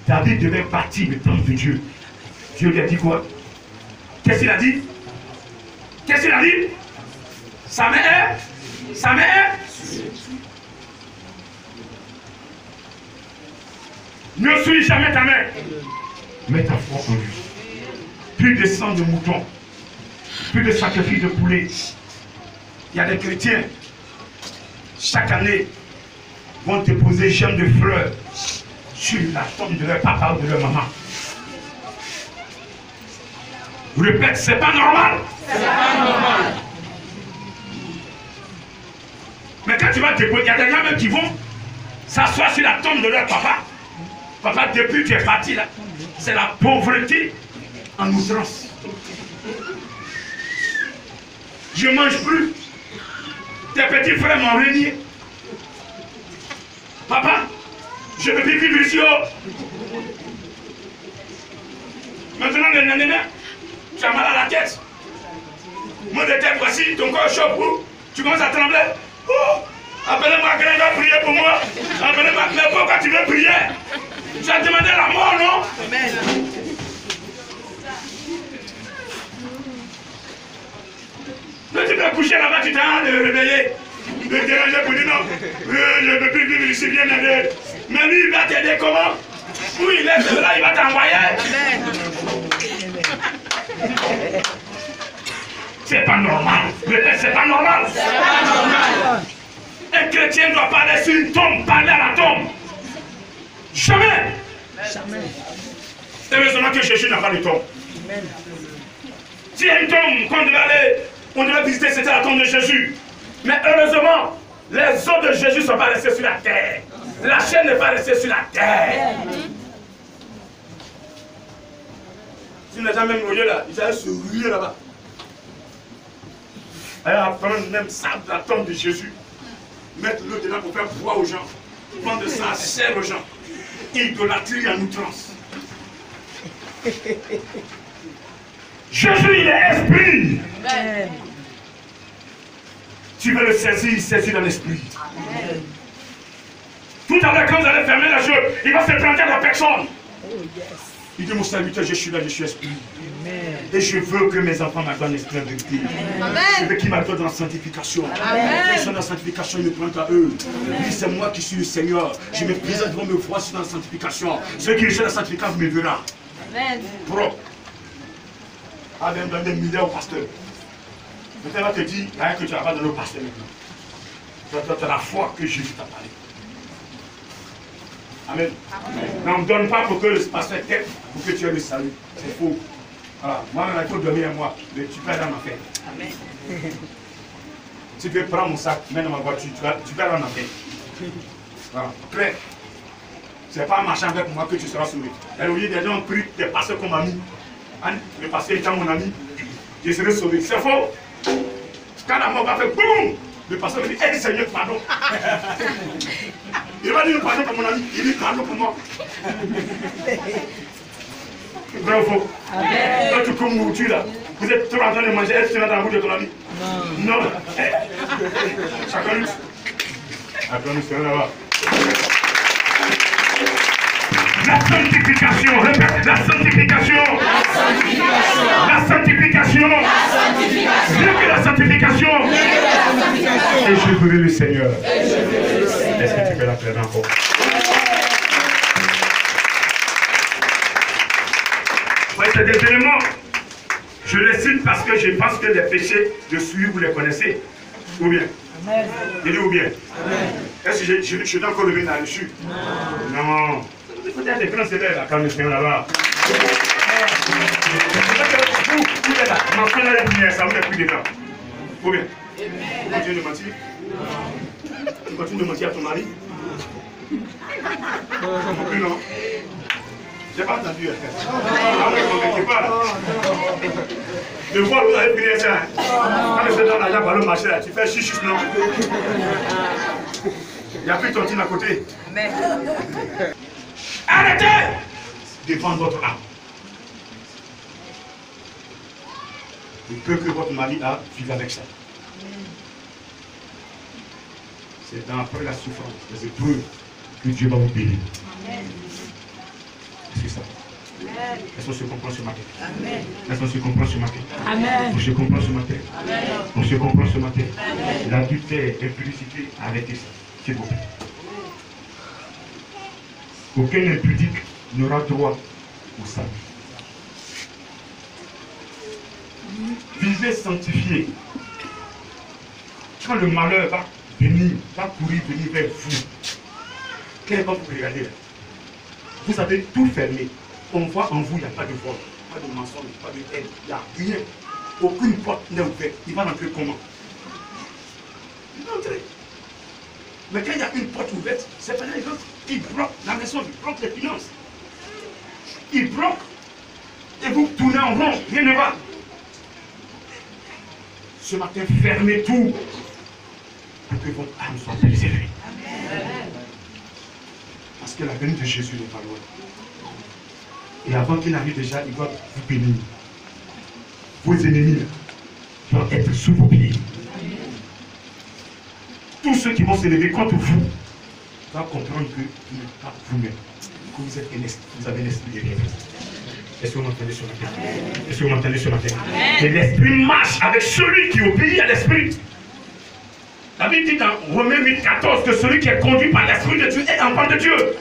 David devait bâtir le temple de Dieu. Dieu lui a dit quoi? Qu'est-ce qu'il a dit? Qu'est-ce qu'il a dit? Sa mère. Ne suis jamais ta mère. Mets ta foi en lui. Plus de sang de mouton, plus de sacrifice de poulet. Il y a des chrétiens, chaque année, vont déposer gemmes de fleurs sur la tombe de leur papa ou de leur maman. Je répète, c'est pas normal. C'est pas normal. Mais quand tu vas déposer, il y a des gens même qui vont s'asseoir sur la tombe de leur papa. Papa, depuis que tu es parti là, c'est la pauvreté en outrance. Je ne mange plus. Tes petits frères m'ont renié. Papa, je ne peux plus vivre ici. Maintenant, les nanénas, tu as mal à la tête. Moi de tête, voici, ton corps chaud. Tu commences à trembler. Oh, appelez-moi quelqu'un va prier pour moi. Appelez-moi, mais pourquoi tu veux prier? Tu as demandé la mort, non? Amen. Mais tu peux coucher là-bas, tu t'as de réveiller, de déranger pour dire non. Je ne peux plus vivre ici, bien aider. Mais lui, il va t'aider comment? Où il est là, il va t'envoyer. C'est pas normal. C'est pas normal. C'est pas normal. Un chrétien doit parler sur une tombe, parler à la tombe. Jamais. Heureusement que Jésus n'a pas de tombe. S'il y a une tombe qu'on devait aller, on devait visiter, c'était la tombe de Jésus. Mais heureusement, les os de Jésus ne sont pas restés sur la terre. La chair n'est pas restée sur la terre. Si les gens même au lieu là, ils allaient se ruer là-bas. Alors prendre même ça de la tombe de Jésus, mettre l'eau dedans pour faire boire aux gens, prendre de ça, sert aux gens. Idolâtrie en outrance. Jésus, il est esprit. Amen. Tu veux le saisir, saisis dans l'esprit. Tout à l'heure, quand vous allez fermer la chose, il va se planter dans personne. Il dit, mon serviteur, je suis là, je suis esprit. Et je veux que mes enfants m'attendent l'esprit en vérité. Je veux qu'ils m'attendent dans la sanctification. Ils sont dans la sanctification, ils me prennent à eux. Oui, c'est moi qui suis le Seigneur. Je me présente devant me voir dans la sanctification. Ceux qui recherchent la sanctification me verront. Propre. Ah, même dans des milliers au pasteur. Peut-être va te dire, il y a rien que tu n'as pas donné au pasteur maintenant. Tu as la foi que Jésus t'a parlé. Amen. Mais on ne donne pas pour que le pasteur t'aide, pour que tu aies le salut. C'est faux. Voilà. Moi, il faut donner à moi, mais tu perds dans ma fête. Amen. Tu peux prendre mon sac, mets dans ma voiture, tu perds dans ma fête. Voilà. Claire. Ce n'est pas en marchant avec moi que tu seras sauvé. Et au lieu des gens ont pris des pasteurs qu'on m'a mis. Le pasteur étant mon ami, je serai sauvé. C'est faux. Quand la mort va faire boum, le pasteur me dit, hey Seigneur, pardon. Il va dire pardon pour mon ami, il dit pardon pour moi. Vrai ou faux? Quand tu cours où tu là, vous êtes toujours en train de manger, est-ce que tu es dans la bouche de ton ami? Non. Non. Chacun lutte. Attends, nous sommes là-bas. La sanctification, répète, la sanctification. La sanctification. La sanctification. La sanctification. Mieux que la sanctification. Et je verrai le Seigneur. Est-ce que tu peux l'appeler encore? Oui, c'est des éléments. Je les cite parce que je pense que les péchés de celui vous les connaissez. Ou bien? Je dis ou bien? Est-ce que je dois encore lever là-dessus? Non. Il y a des grands élèves là, quand nous sommes là-bas. Vous êtes là, ma fille là, ça vous est plus dedans. Ou bien? Tu continues de mentir? Tu continues de mentir à ton mari? Non plus, non? J'ai pas entendu. Ah, ne m'embêtez pas là. De voir vous avez prié ça. Quand vous êtes dans l'argent par le marché là, tu fais chichis, non? Il n'y a plus de tontine à côté. Arrêtez de vendre votre âme. Il peut que votre mari a vivre avec ça. C'est après la souffrance, les épreuves, que Dieu va vous bénir. Est-ce que ça va? Est-ce qu'on se comprend ce matin? Est-ce qu'on se comprend ce matin? On se comprend ce matin. On se comprend ce matin. L'adultère, l'impudicité, arrêtez ça, s'il vous plaît. Aucun impudique n'aura droit au salut. Vivez sanctifié. Quand le malheur va venir, va courir, venir vers vous, quel va vous regarder là? Vous avez tout fermé. On voit en vous, il n'y a pas de vol, pas de mensonge, pas de haine, il n'y a rien. Aucune porte n'est ouverte. Il va rentrer comment? Il va entrer. Mais quand il y a une porte ouverte, c'est pas là, il bloque la maison, il bloque les finances. Il bloque. Et vous tournez en rond, rien ne va. Ce matin, fermez tout pour que votre âme soit préservée. Parce que la venue de Jésus n'est pas loin. Et avant qu'il arrive déjà, il doit vous bénir. Vos ennemis doivent être sous vos pieds. Tous ceux qui vont se lever contre vous doivent comprendre que vous n'êtes pas vous-même. Que vous êtes vous avez l'esprit de Dieu. Est-ce que vous m'entendez ce matin? Est-ce que vous m'entendez ce matin? Et l'esprit marche avec celui qui obéit à l'esprit. La Bible dit dans Romains 8,14 que celui qui est conduit par l'esprit de Dieu est enfant de Dieu.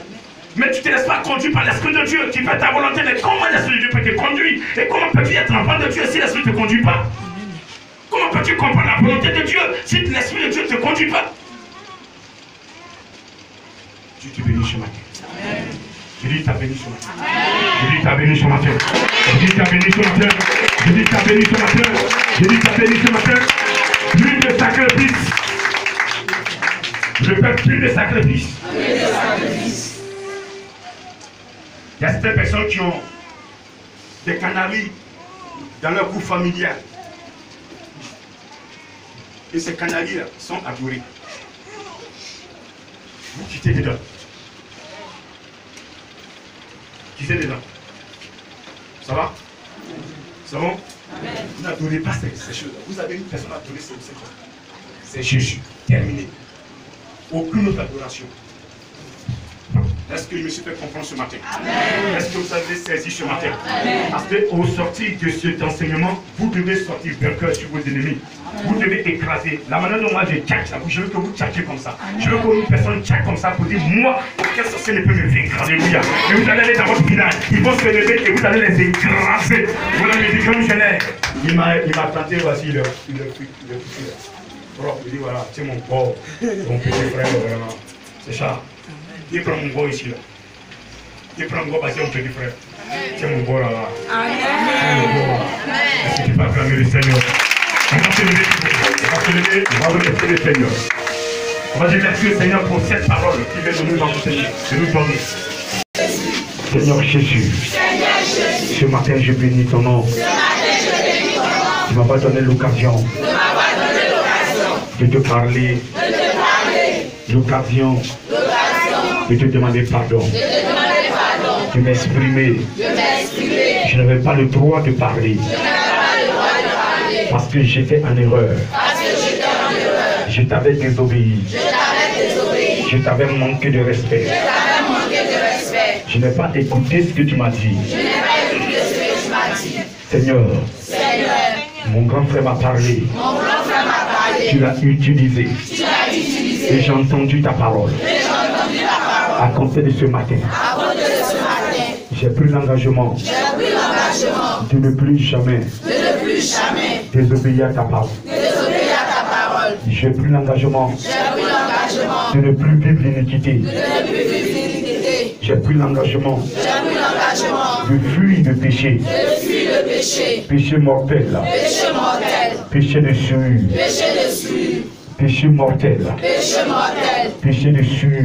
Mais tu ne te laisses pas conduire par l'esprit de Dieu. Tu fais ta volonté. Mais comment l'esprit de Dieu peut te conduire? Et comment peux-tu être enfant de Dieu si l'esprit ne te conduit pas? Comment peux-tu comprendre la volonté de Dieu si l'esprit de Dieu ne te conduit pas? Dieu te bénit ce matin. Je dis ta béni ce matin. Je dis ta béni ce matin. Je dis ta béni ce matin. Je dis ta béni ce matin. Je dis ta béni ce matin. Plus de sacrifice. Je fais plus de sacrifice. Il y a certaines personnes qui ont des canaries dans leur groupe familial. Et ces canaries-là sont adorés. Vous quittez dedans. Quittez dedans. Ça va? C'est bon? Vous n'adorez pas ces choses-là. Vous avez une personne à adorer, c'est Jésus. Terminé. Aucune autre adoration. Est-ce que je me suis fait comprendre ce matin? Est-ce que vous avez saisi ce matin? Parce qu'au sortir de cet enseignement, vous devez sortir vainqueur sur vos ennemis. Vous devez écraser. La manière dont moi je tchatche, je veux que vous tchatchez comme ça. Je veux qu'une personne tchatche comme ça pour dire moi, aucun sorcier ne peut me vaincre. Alléluia. Et vous allez aller dans votre village. Ils vont se lever et vous allez les écraser. Vous allez me dire comme je l'ai. Il m'a planté, voici le fusil. Propre, il dit voilà, c'est mon corps, mon petit frère, vraiment. C'est ça. Il prend mon corps ici là. Il prend mon corps parce que c'est mon petit frère. C'est mon corps là. Est-ce que tu peux acclamer le Seigneur? On va se lever, on va remercier le Seigneur. On va dire merci au Seigneur pour cette parole qui vient de nous enseigner, de nous donner. Seigneur Jésus, ce matin je bénis ton nom. Tu m'as pas donné l'occasion de te parler, l'occasion de te demander pardon, de m'exprimer. Je n'avais pas le droit de parler parce que j'étais en erreur. Je t'avais désobéi. Je t'avais manqué de respect. Je n'ai pas écouté ce que tu m'as dit. Seigneur, mon grand frère m'a parlé. Tu l'as utilisé. Et j'ai entendu ta parole. À compter de ce matin, j'ai pris l'engagement de ne plus jamais désobéir à ta parole. J'ai pris l'engagement de ne plus vivre l'iniquité. J'ai pris l'engagement de fuir le péché. Péché mortel. Péché de sueur. Péché mortel. Péché de sueur.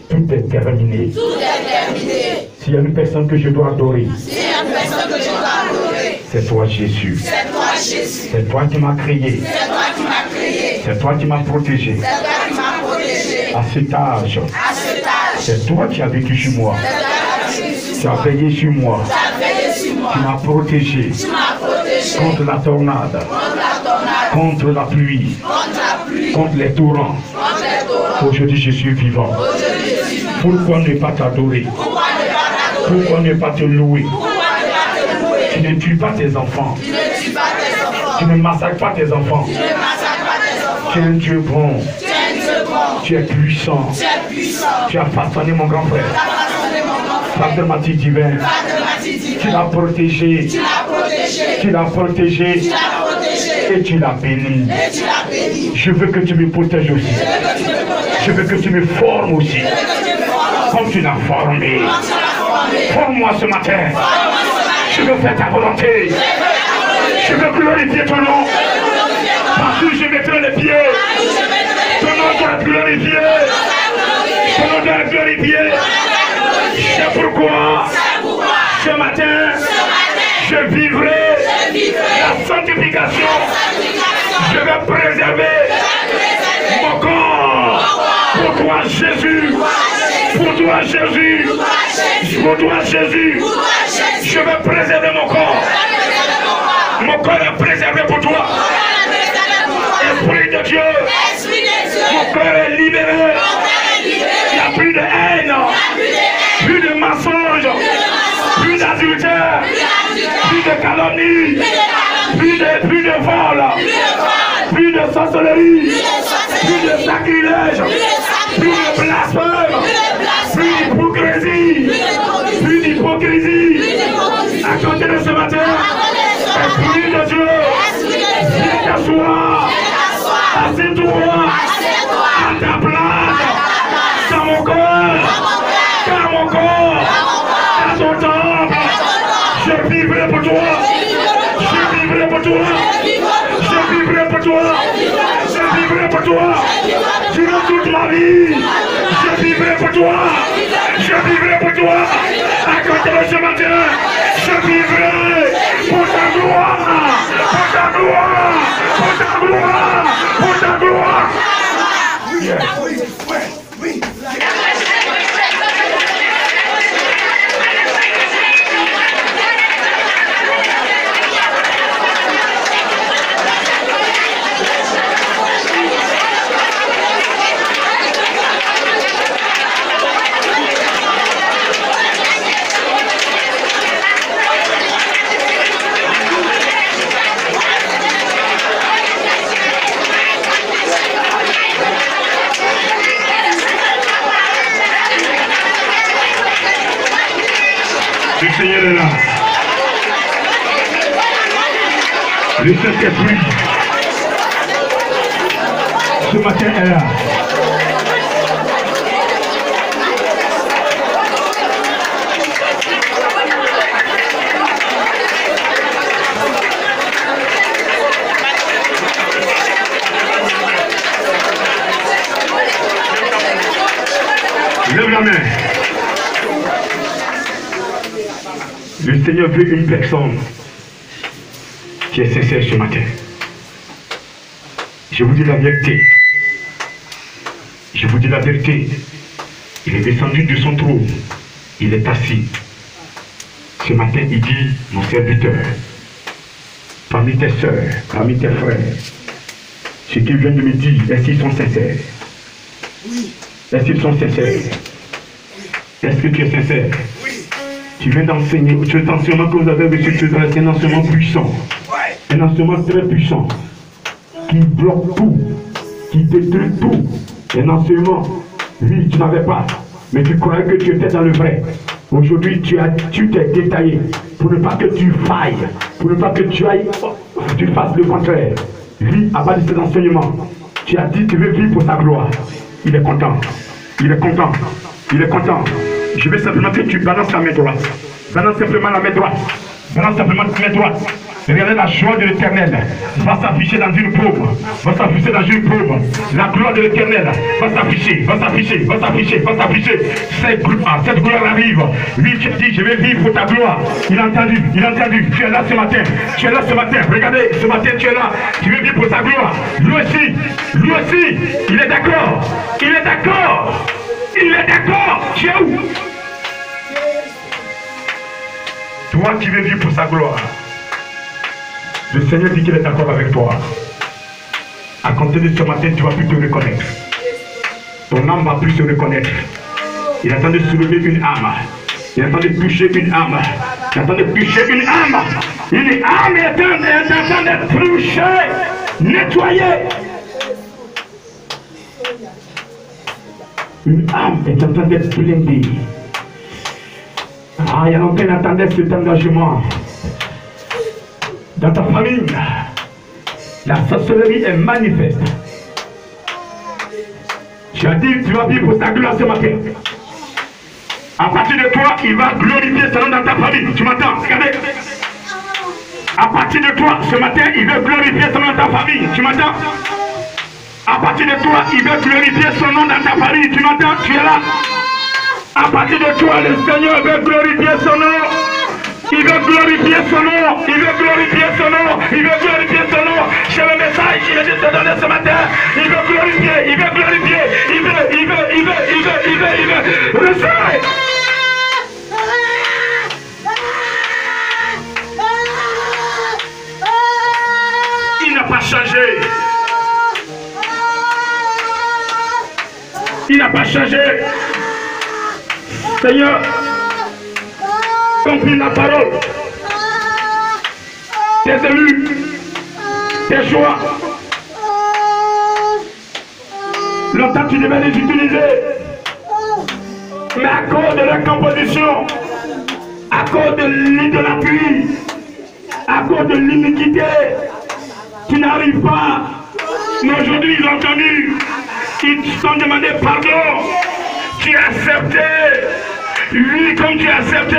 Tout est terminé. S'il y a une personne que je dois adorer, c'est toi Jésus. C'est toi qui m'as créé. C'est toi qui m'as protégé. À cet âge, c'est toi qui as vécu sur moi. Tu as veillé sur moi. Tu m'as protégé contre la tornade, contre la pluie, contre les torrents. Aujourd'hui, je suis vivant. Pourquoi ne pas t'adorer? Pourquoi ne pas te louer? Tu ne tues pas tes enfants. Tu ne massacres pas tes enfants. Tu es un Dieu bon. Tu es puissant. Tu as façonné mon grand frère. Par de matin divin. Tu l'as protégé. Tu l'as protégé. Et tu l'as béni. Je veux que tu me protèges aussi. Je veux que tu me formes aussi. Comme tu l'as formé. Forme-moi ce matin. Je veux faire ta volonté. Je veux glorifier ton nom. Partout je mettrai les pieds. Ton nom doit être glorifié. Ton nom doit être glorifié. C'est pourquoi ce matin, je vivrai la sanctification. Je vais préserver mon corps. Pour toi, Jésus. Pour toi, Jésus. Pour toi, Jésus. Je vais préserver mon corps. Mon corps est préservé pour toi. Esprit de Dieu. Mon corps est libéré. Il n'y a plus de haine. Plus de mensonges. Plus d'adultère. Plus de calomnie. Plus de vol. Plus de sorcellerie. Plus de sacrilège. Plus de blasphème. Plus d'hypocrisie. Plus d'hypocrisie. À côté de ce matin, Esprit de Dieu, viens t'asseoir. Assieds-toi à ta place. Dans mon corps. Dans mon corps. À ton temple. Je vivrai pour toi. Je vivrai pour toi. Je vivrai pour toi. Je vivrai pour toi. Durant toute ma vie. Je vivrai pour toi. Je vivrai pour toi. À côté de ce matin, je vivrai pour ta gloire. Pour ta gloire. Pour ta gloire. Pour ta gloire. Yeah. Le Seigneur est là. Le Saint-Esprit, ce matin est là. Lève la main. Le Seigneur veut une personne qui est sincère ce matin. Je vous dis la vérité. Je vous dis la vérité. Il est descendu de son trône. Il est assis. Ce matin, il dit, mon serviteur, parmi tes soeurs, parmi tes frères, ce qu'ils viennent de me dire, est-ce qu'ils sont sincères? Est-ce qu'ils sont sincères? Est-ce que tu es sincère? Tu viens d'enseigner, l'enseignement que vous avez reçu, c'est un enseignement puissant. Un enseignement très puissant. Qui bloque tout, qui détruit tout. Un enseignement, oui, tu n'avais pas, mais tu croyais que tu étais dans le vrai. Aujourd'hui, tu t'es détaillé pour ne pas que tu failles, pour ne pas que tu fasses le contraire. Lui, à base de cet enseignement, tu as dit que tu veux vivre pour sa gloire. Il est content. Il est content. Il est content. Je veux simplement que tu balances la main droite. Balance simplement la main droite. Balance simplement la main droite. Regardez la joie de l'Éternel va s'afficher dans une paume. Va s'afficher dans une paume. La gloire de l'Éternel va s'afficher. Va s'afficher. Va s'afficher. Va s'afficher. Cette gloire arrive. Lui, tu dis, je vais vivre pour ta gloire. Il a entendu. Il a entendu. Tu es là ce matin. Tu es là ce matin. Regardez, ce matin, tu es là. Tu veux vivre pour sa gloire. Lui aussi. Lui aussi. Il est d'accord. Il est d'accord. Il est d'accord. Tu es où? Toi qui veux vivre pour sa gloire. Le Seigneur dit qu'il est d'accord avec toi. À compter de ce matin, tu vas plus te reconnaître. Ton âme va plus se reconnaître. Il attend de soulever une âme. Il attend de toucher une âme. Il attend de toucher une âme. Une âme est en train d'être touchée, nettoyée. Une âme est en train d'être blindée. Ah, il y a longtemps qu'il attendait cet engagement. Dans ta famille, la sorcellerie est manifeste. Tu as dit, tu vas vivre pour ta gloire ce matin. À partir de toi, il va glorifier son nom dans ta famille. Tu m'entends? Regardez. À partir de toi, ce matin, il veut glorifier son nom dans ta famille. Tu m'entends? À partir de toi, il veut glorifier son nom dans ta famille. Tu m'entends? Tu es là. À partir de toi, le Seigneur veut glorifier son nom. Il veut glorifier son nom. Il veut glorifier son nom. Il veut glorifier son nom. C'est le message qu'il a dit te donner ce matin. Il veut glorifier. Il veut glorifier. Il veut. Recevez. Il n'a pas changé. Il n'a pas changé. Seigneur, compris la parole. Tes élus, tes choix. Longtemps tu devais les utiliser. Mais à cause de leur composition, à cause de l'idolâtrie, à cause de l'iniquité, tu n'arrives pas. Mais aujourd'hui, ils ont entendu. Ils t'ont demandé pardon. Tu as accepté. Lui, comme tu as accepté,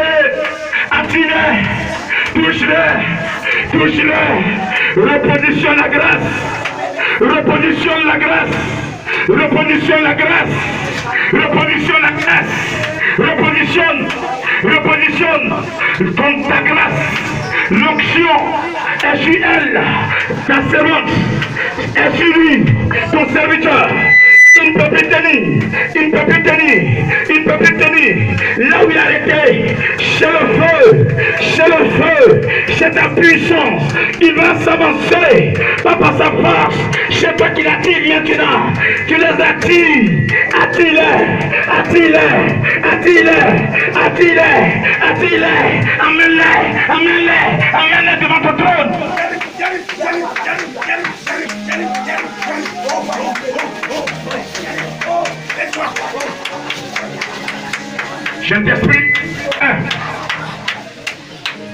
attire-les, touche-les, touche-les. Repositionne la grâce. Repositionne la grâce. Repositionne la grâce. Repositionne la grâce. Repositionne. Repositionne. Ton ta grâce. L'onction est sur elle. Ta servante est sur lui. Ton serviteur. Il ne peut plus tenir, il ne peut plus tenir, il ne peut plus tenir. Là où il a été, c'est le feu, c'est ta puissance. Il va s'avancer, pas par sa force. C'est toi qui l'attires maintenant. Tu les attires, attire-les, attire-les, attire-les, attire-les, attire-les, amène-les, amène-les, amène-les devant ton trône. Saint-Esprit, 1,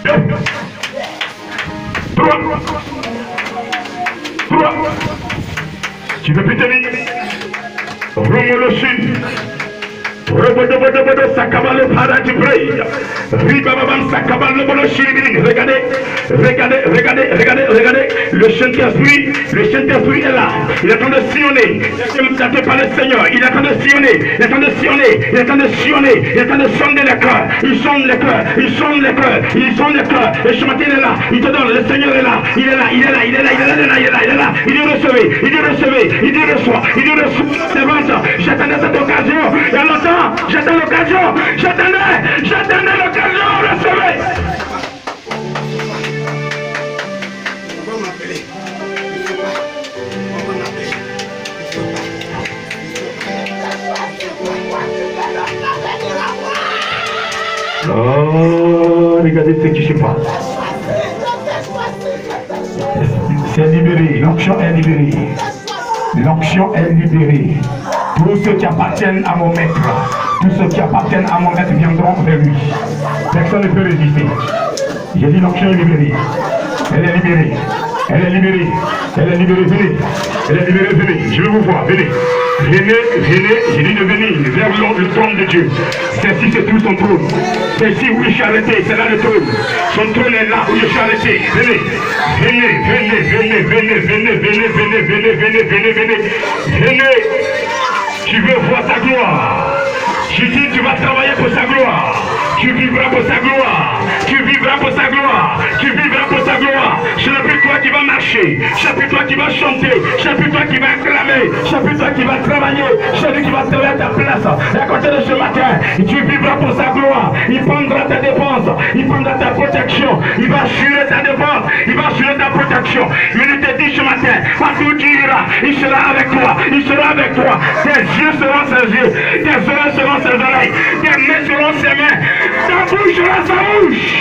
2, 3. Tu veux plus tenir. Romo le sud. Regardez, le Saint-Esprit est là, il est en train de sillonner, il par le Seigneur, il est en train de sillonner, il est en train de sillonner, il est en train de sillonner, il est en train de sonder les cœurs, il sonde les cœurs, il sonde les cœurs, il sonde les cœurs, et ce matin il est là, il te donne, le Seigneur est là, il est là, il est là, il est là, il est là, il est là, il est là, il est là, il dit recevez, il dit recevez, il dit reçois, il dit reçois, c'est bon ça, j'attendais cette occasion, il y a longtemps, j'attends l'occasion, j'attendais l'occasion, recevez. On va m'appeler. On va m'appeler. Oh, regardez ce qui se passe. C'est libéré, l'onction est libérée. L'onction est libérée. Tous ceux qui appartiennent à mon maître, tous ceux qui appartiennent à mon maître viendront vers lui. Personne ne peut résister. J'ai dit l'onction est libérée. Elle est libérée. Elle est libérée. Elle est libérée. Venez. Elle est libérée. Venez. Je veux vous voir. Venez. Venez. Venez. J'ai dit de venir vers le trône de Dieu. Celle-ci, c'est tout son trône. Celle-ci où je suis arrêté, c'est là le trône. Son trône est là où je suis arrêté. Venez. Venez. Venez. Venez. Venez. Venez. Venez. Venez. Venez. Venez. Venez. Venez. Venez. Tu veux voir sa gloire. Je dis, tu vas travailler pour sa gloire. Tu vivras pour sa gloire. Tu vivras pour sa gloire. Tu vivras pour sa gloire. Ce n'est plus toi qui va marcher, chaque toi qui va chanter, chaque toi qui va acclamer, chaque toi qui va travailler, celui qui va travailler à ta place. Et à côté de ce matin, tu vivras pour sa gloire. Il prendra ta défense, il prendra ta protection, il va assurer ta défense, il va assurer ta protection. Il te dit ce matin, partout tu iras, il sera avec toi, il sera avec toi. Tes yeux seront ses yeux, tes oreilles seront ses oreilles, tes mains seront ses mains, ta bouche sera sa bouche.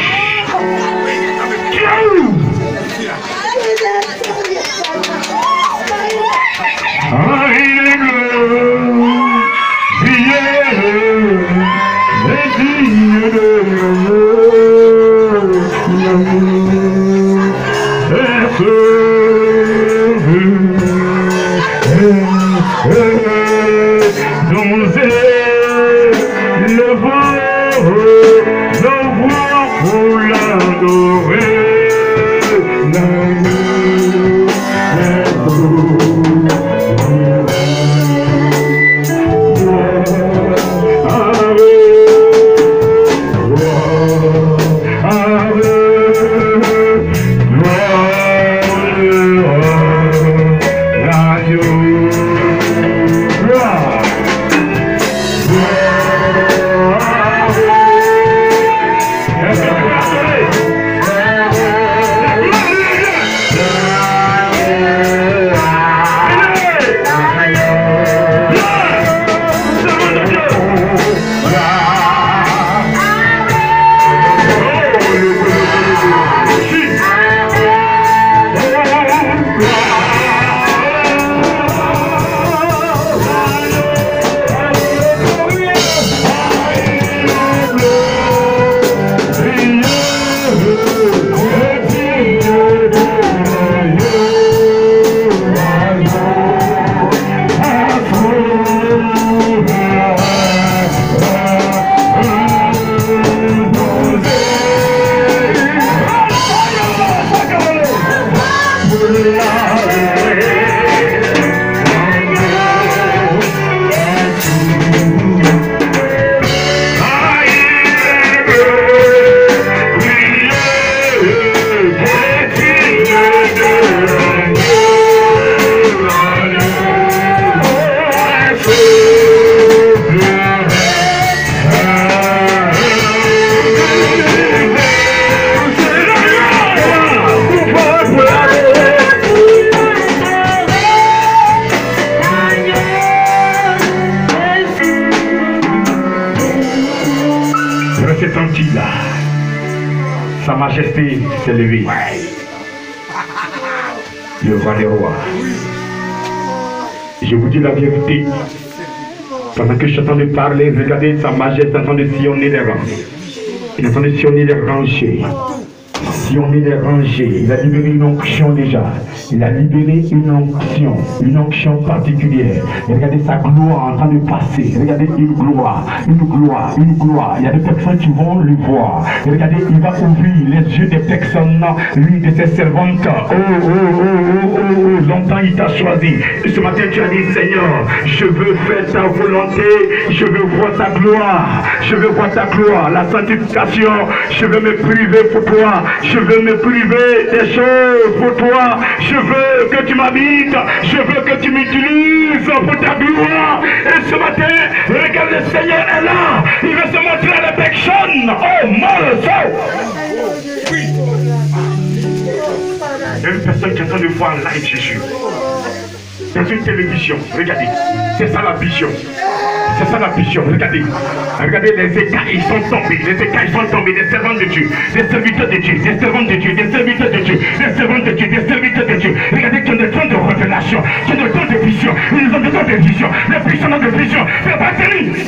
Sa majesté s'est levée. Le roi des rois. Je vous dis la vérité. Pendant que je suis en train de parler, regardez, sa majesté est en train de sillonner les rangs. Il est en train de sillonner les rangées. Sillonner les rangées. Il a libéré une onction déjà. Il a libéré une onction particulière. Et regardez sa gloire en train de passer. Regardez une gloire. Il y a des personnes qui vont le voir. Et regardez, il va ouvrir les yeux des personnes, lui, de ses servantes. Longtemps il t'a choisi. Et ce matin tu as dit, Seigneur, je veux faire ta volonté. Je veux voir ta gloire. Je veux voir ta gloire. La sanctification. Je veux me priver pour toi. Je veux me priver des choses pour toi. Je veux que tu m'habites. Je veux que tu m'utilises pour ta gloire. Et ce matin, regarde, le Seigneur est là. Il veut se montrer à la personne. Oh, mon sang. Il y a une personne qui est en train de voir en live Jésus. Dans une télévision. Regardez. C'est ça la vision. C'est ça la vision. Regardez. Regardez, les écailles sont tombés. Les écailles sont tombés. Des servants de Dieu. Des serviteurs de Dieu. Des servants de Dieu. Des serviteurs de Dieu. Des servants de Dieu. Des serviteurs de Dieu. Regardez qui ont des temps de révélation. Qui ont des temps de vision. Ils ont des temps de vision. Les puissants de vision. C'est pas terrible.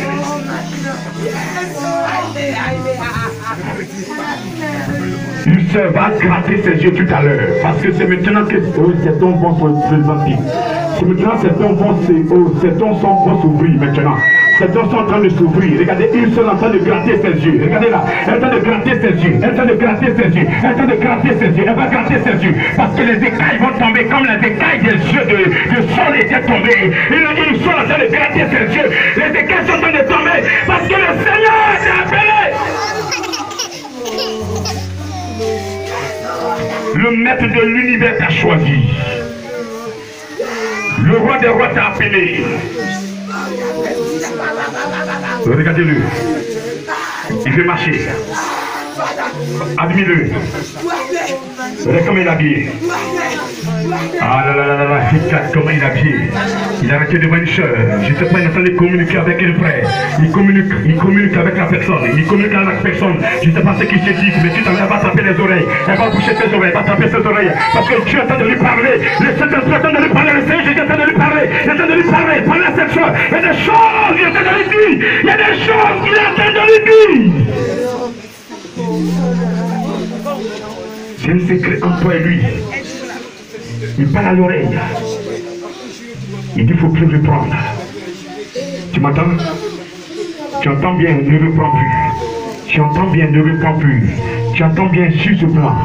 Il va gratter ses yeux tout à l'heure. Parce que c'est maintenant que ces dons vont se présenter. C'est maintenant ces dons vont s'ouvrir maintenant. Ces dons sont en train de s'ouvrir. Regardez, ils sont en train de gratter ses yeux. Regardez là. Elle est en train de gratter ses yeux. Elle est en train de gratter ses yeux. Elle est en train de gratter ses yeux. Elle va gratter ses yeux. Parce que les écailles vont tomber comme les écailles des yeux de sol étaient tombés. Ils sont en train de gratter ses yeux. Les écailles sont en train de tomber. Parce que le Seigneur s'est appelé. Le maître de l'univers t'a choisi. Le roi des rois t'a appelé. Regardez-le. Il fait marcher. Admire-le. Regardez comment il est habillé. Ah là là là là, regarde comment il est habillé. Il a arrêté devant une soeur. Je ne sais pas, il est en train de communiquer avec un frère. Il communique avec la personne. Il communique avec la personne. Je ne sais pas ce qu'il se dit, mais tu t'en vas attraper les oreilles. Elle va boucher ses oreilles, elle va attraper ses oreilles. Parce que tu es en train de lui parler. Le Saint-Esprit est en train de lui parler. Le Seigneur est en train de lui parler. Il est en train de lui parler. Parlez à cette soeur. Il y a des choses qu'il est en train de lui dire. Il y a des choses qu'il est en train de lui dire. J'ai un secret entre toi et lui. Il parle à l'oreille. Il dit qu'il faut plus reprendre. Tu m'entends? Tu entends bien, ne reprends plus. Tu entends bien, ne reprends plus. Tu entends bien sur ce plan.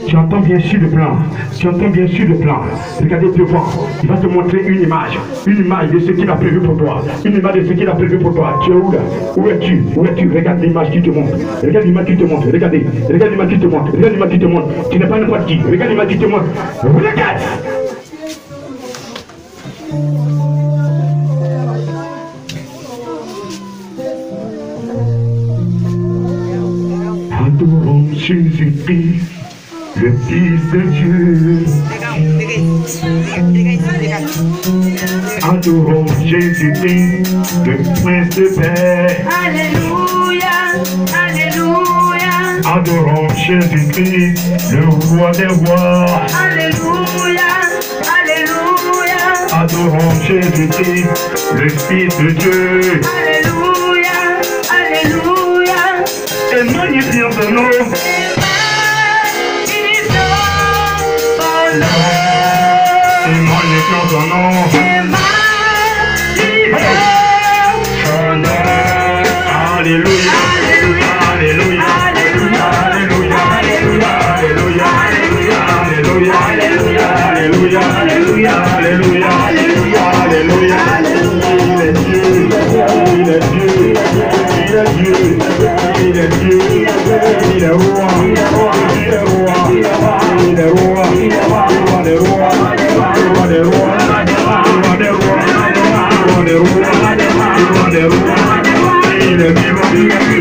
Tu entends bien sur le plan. Tu entends bien sur le plan. Regardez devant. Il va te montrer une image. Une image de ce qu'il a prévu pour toi. Une image de ce qu'il a prévu pour toi. Tu es où là? Où es-tu? Où es-tu? Regarde l'image qui te montre. Regarde l'image qui te montre. Regardez. Regarde l'image qui te montre. Regarde l'image qui te montre. Tu n'es pas n'importe qui. Regarde l'image qui te montre. Regarde. Adorons Jésus-Christ, le Fils de Dieu. Adorons Jésus-Christ, le Prince de paix. Alléluia, Alléluia. Adorons Jésus-Christ, le Roi des rois. Alléluia, Alléluia. Adorons Jésus-Christ, le Fils de Dieu. Alléluia, Alléluia. Et magnifions son nom. Et magnifions son nom. Alléluia, Alléluia, Alléluia, Alléluia, Alléluia, Alléluia, Alléluia, Alléluia, Alléluia, Alléluia, Alléluia, il est Dieu, il est Dieu, il est Dieu, il est Dieu, il est roi, il est roi, il est roi, il est roi, il est roi, roi des rois, roi des rois, roi des rois, roi des rois, roi des rois, roi des rois, il est vivant, il est vivant.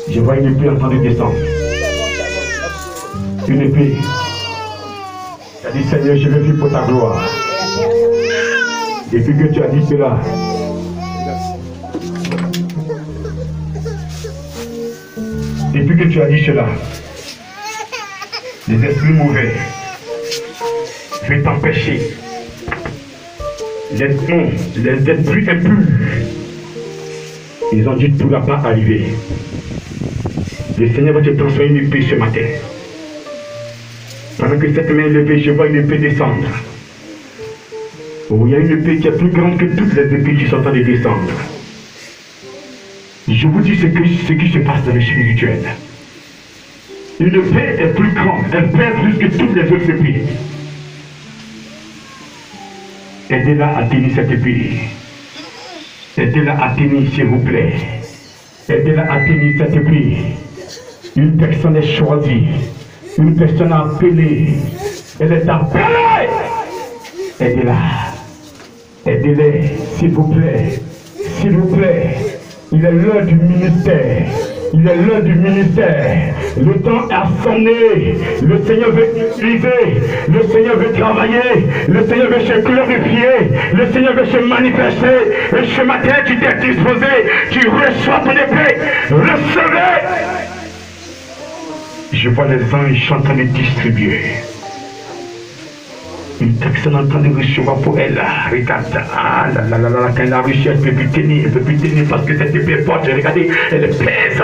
Je vois une épée en train de descendre. Une épée. Tu as dit, Seigneur, je vais vivre pour ta gloire. Depuis que tu as dit cela, depuis que tu as dit cela, les esprits mauvais veulent t'empêcher. Les esprits impurs, ils ont dit tout là-bas arriver. Le Seigneur va te transférer une épée ce matin. Pendant que cette main est levée, je vois une épée descendre. Oh, il y a une épée qui est plus grande que toutes les épées qui sont en train de descendre. Je vous dis ce qui se passe dans le spirituel. Une épée est plus grande, elle pèse plus que toutes les autres épées. Aidez-la à tenir cette épée. Aidez-la à tenir, s'il vous plaît. Aidez-la à tenir cette épée. Une personne est choisie. Une personne appelée. Elle est appelée. Aidez-la. Aidez-les, s'il vous plaît. S'il vous plaît. Il est l'heure du ministère. Il est l'heure du ministère. Le temps a sonné. Le Seigneur veut utiliser. Le Seigneur veut travailler. Le Seigneur veut se glorifier. Le Seigneur veut se manifester. Et ce matin, tu t'es disposé. Tu reçois ton épée. Recevez. Je vois les anges en train de distribuer. Une personne en train de recevoir pour elle. Regarde, quand elle a reçu, elle ne peut plus tenir, parce que cette épée forte, regardez, elle pèse,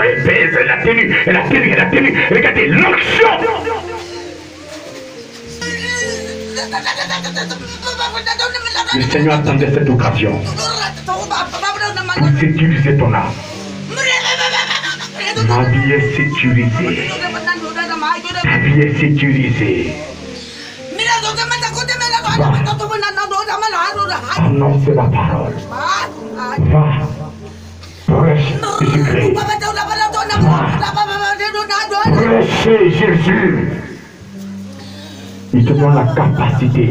elle a tenu, regardez, l'onction. Le Seigneur attendait cette occasion pour sécuriser ton âme. Ma vie est sécurisée. Ta vie est sécurisée. Va, annonce la parole. Va, prêche Jésus-Christ. Va, prêchez Jésus. Il te donne la capacité,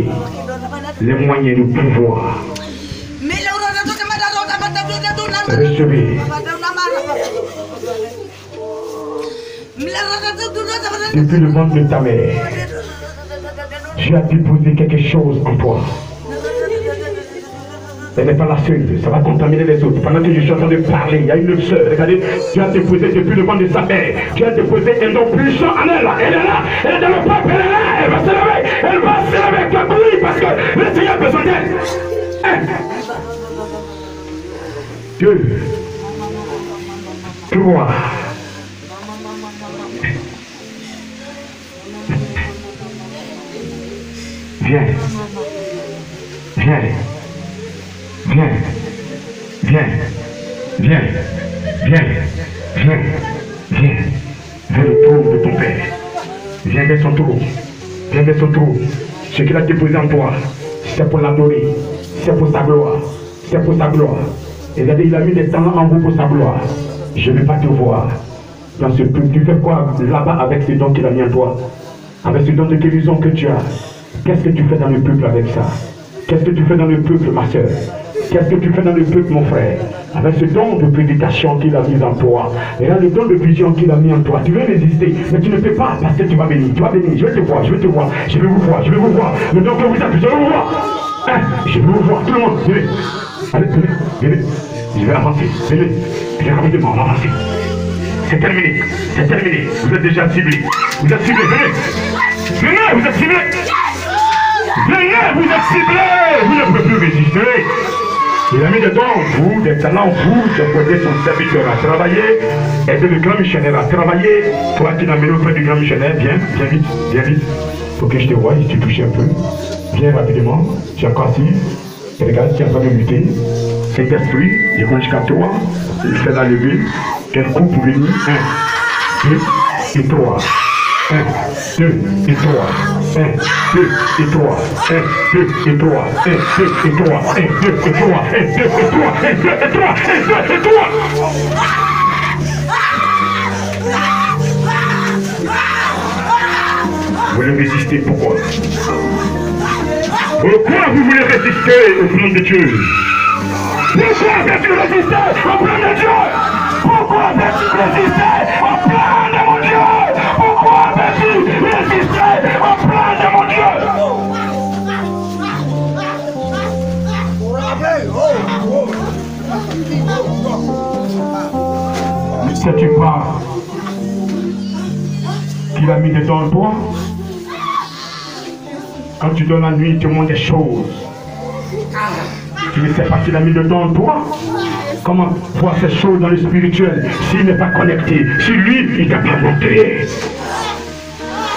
les moyens de pouvoir. Recevez. Depuis le ventre de ta mère, Dieu a déposé quelque chose en toi. Elle n'est pas la seule, ça va contaminer les autres. Pendant que je suis en train de parler, il y a une sœur, regardez, Dieu a déposé depuis le ventre de sa mère, Dieu a déposé un nom puissant en elle, elle est là, elle est dans le peuple, elle est là, elle va se lever comme lui, parce que le Seigneur a besoin d'elle. 1, 2, 3. Viens. Vers le trône de ton Père. Viens vers son trône. Ce qu'il a déposé en toi, c'est pour l'adorer. C'est pour sa gloire. Et regardez, il a mis des talents en vous pour sa gloire. Je ne vais pas te voir. Dans ce peuple, tu fais quoi là-bas avec ce don qu'il a mis en toi? Avec ce don de guérison que tu as. Qu'est-ce que tu fais dans le peuple avec ça? Qu'est-ce que tu fais dans le peuple, ma soeur? Qu'est-ce que tu fais dans le peuple, mon frère? Avec ce don de prédication qu'il a mis en toi, et là, le don de vision qu'il a mis en toi, tu veux résister, mais tu ne peux pas parce que tu vas venir. Je vais te voir, je vais vous voir. Le don que vous avez, je vais vous voir. Je vais vous voir, tout le monde, venez. Allez, venez. Je vais avancer, venez. Rapidement, on va avancer. C'est terminé. Vous êtes déjà ciblés. Venez, vous êtes ciblés. Vous ne pouvez plus résister. Il a mis des dons en vous, des talents en vous, qui ont aidé son serviteur à travailler, aider le grand missionnaire à travailler. Toi qui l'as amené auprès du grand missionnaire, viens vite. Faut que je te voie, tu touches un peu. Viens rapidement, tu es encore assis. Et regarde, tu es en train de lutter. Cet esprit, je compte jusqu'à toi. Il fait la levée. Quel coup pour venir? 1, 2 et 3. 1, 2 et 3. 1, 2 et 3. 1, 2 et 3. 1, 2 et 3. 1, 2 et 3. 1, 2 et 3. 1, 2 et 3. 1, 2 et 3. Vous voulez résister, pourquoi? Pourquoi vous voulez résister au plan de Dieu? Pourquoi veux-tu résister au plan de Dieu? Pourquoi veux-tu résister au savoir qu'il a mis dedans toi. Quand tu donnes la nuit, il te montre des choses. Tu ne sais pas qu'il a mis dedans toi. Comment voir ces choses dans le spirituel s'il n'est pas connecté? Si lui, il t'a pas montré.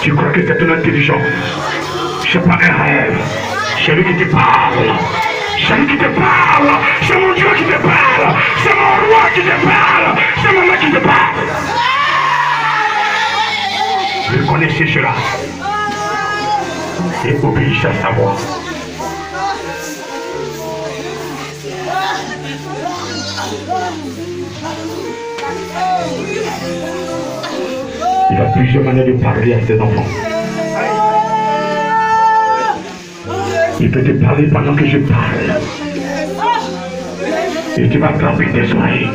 Tu crois que c'est ton intelligence? C'est pas un rêve. C'est lui qui te parle. C'est lui qui te parle. C'est mon Dieu qui te parle. C'est mon roi qui te parle. C'est mon mec qui te parle. Vous connaissez cela. Et obéissez à sa voix. Il a plusieurs manières de parler à ses enfants. Il peut te parler pendant que je parle. Et tu vas attraper tes oreilles.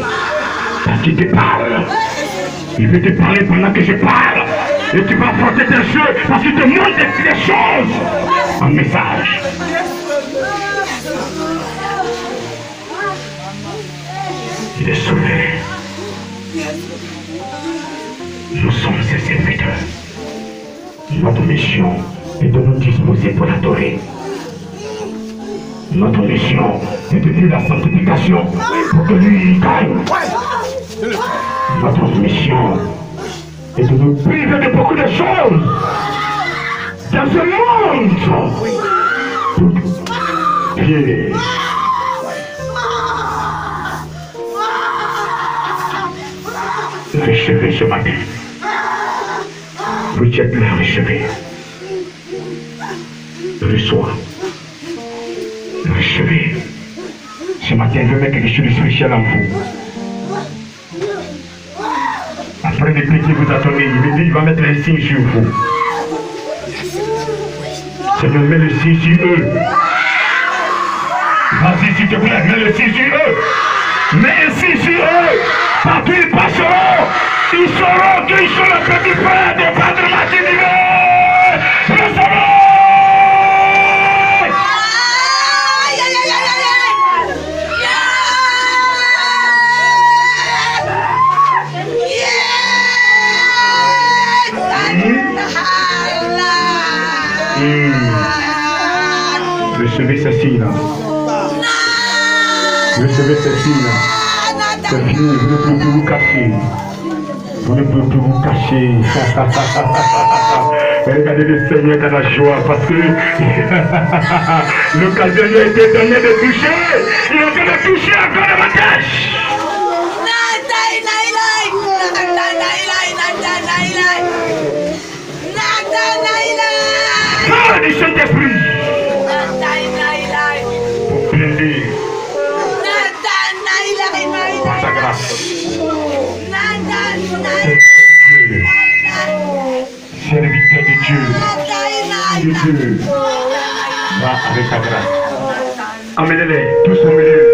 Parce qu'il te parle. Il peut te parler pendant que je parle. Et tu vas frotter tes yeux parce qu'il te montre des choses. Un message. Il est sauvé. Nous sommes ses serviteurs. Notre mission est de nous disposer pour l'adorer. Notre mission est de vivre la sanctification pour que lui il gagne. Notre mission est de nous priver de beaucoup de choses dans ce monde. Pied. Recevez ce matin. Vous êtes là, recevez. Reçois. Recevez. Ce matin, je mets quelque chose de spécial en vous. Après les prix qu'il vous a donné, il va mettre un signe sur vous. Seigneur, mets le signe sur eux. Vas-y, s'il te plaît, mets le signe sur eux. Mets un signe sur eux. Partout ils passeront, ils sauront qu'ils sont le petit frère des Padres Martinivés. Recevez! Recevez ce signe-là. Recevez ce signe-là. C'est fini, vous ne pouvez plus vous cacher. Vous ne pouvez plus vous cacher. Regardez le Seigneur dans la joie parce que l'occasion lui a été donnée de toucher. Il a été de toucher encore davantage. Parle du Saint-Esprit. Pour blinder. Par sa grâce. Serviteur de Dieu. De Dieu. Va avec sa grâce. Amenez-les, tous emmenez-les.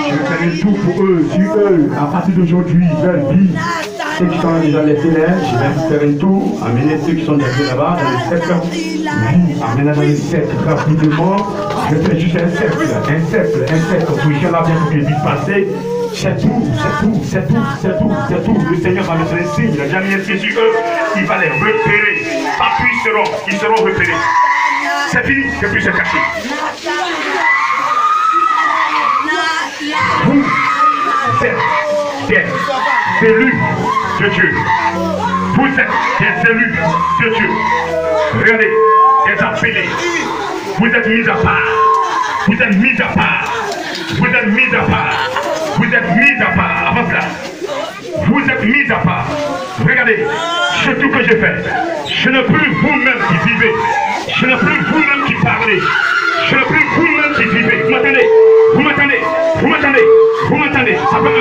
Je vais faire tout pour eux, sur eux, à partir d'aujourd'hui, leur vie. Ceux qui sont déjà laissés là, je vais faire un tour, amener ceux qui sont déjà là-bas, dans les cercles. Amenez dans les cercles rapidement. Je vais faire juste un cercle, position là bien pour qu'ils puissent passer. C'est tout. Le Seigneur va mettre un signe, il a déjà mis un signe sur eux, il va les repérer. Partout ils seront repérés. C'est fini, je ne peux plus se cacher. Vous êtes des élus de Dieu. Vous êtes des élus de Dieu. Regardez, des appelés. Vous êtes mis à part. Vous êtes mis à part. Vous êtes mis à part. Vous êtes mis à part. Avant cela, vous êtes mis à part. Regardez, c'est tout que j'ai fait. Ce n'est plus vous-même qui vivez. Ce n'est plus vous-même qui parlez. Ce n'est plus vous-même qui vivez. Vous m'entendez? Vous m'entendez? Vous m'entendez? Vous m'entendez? Ça peut un.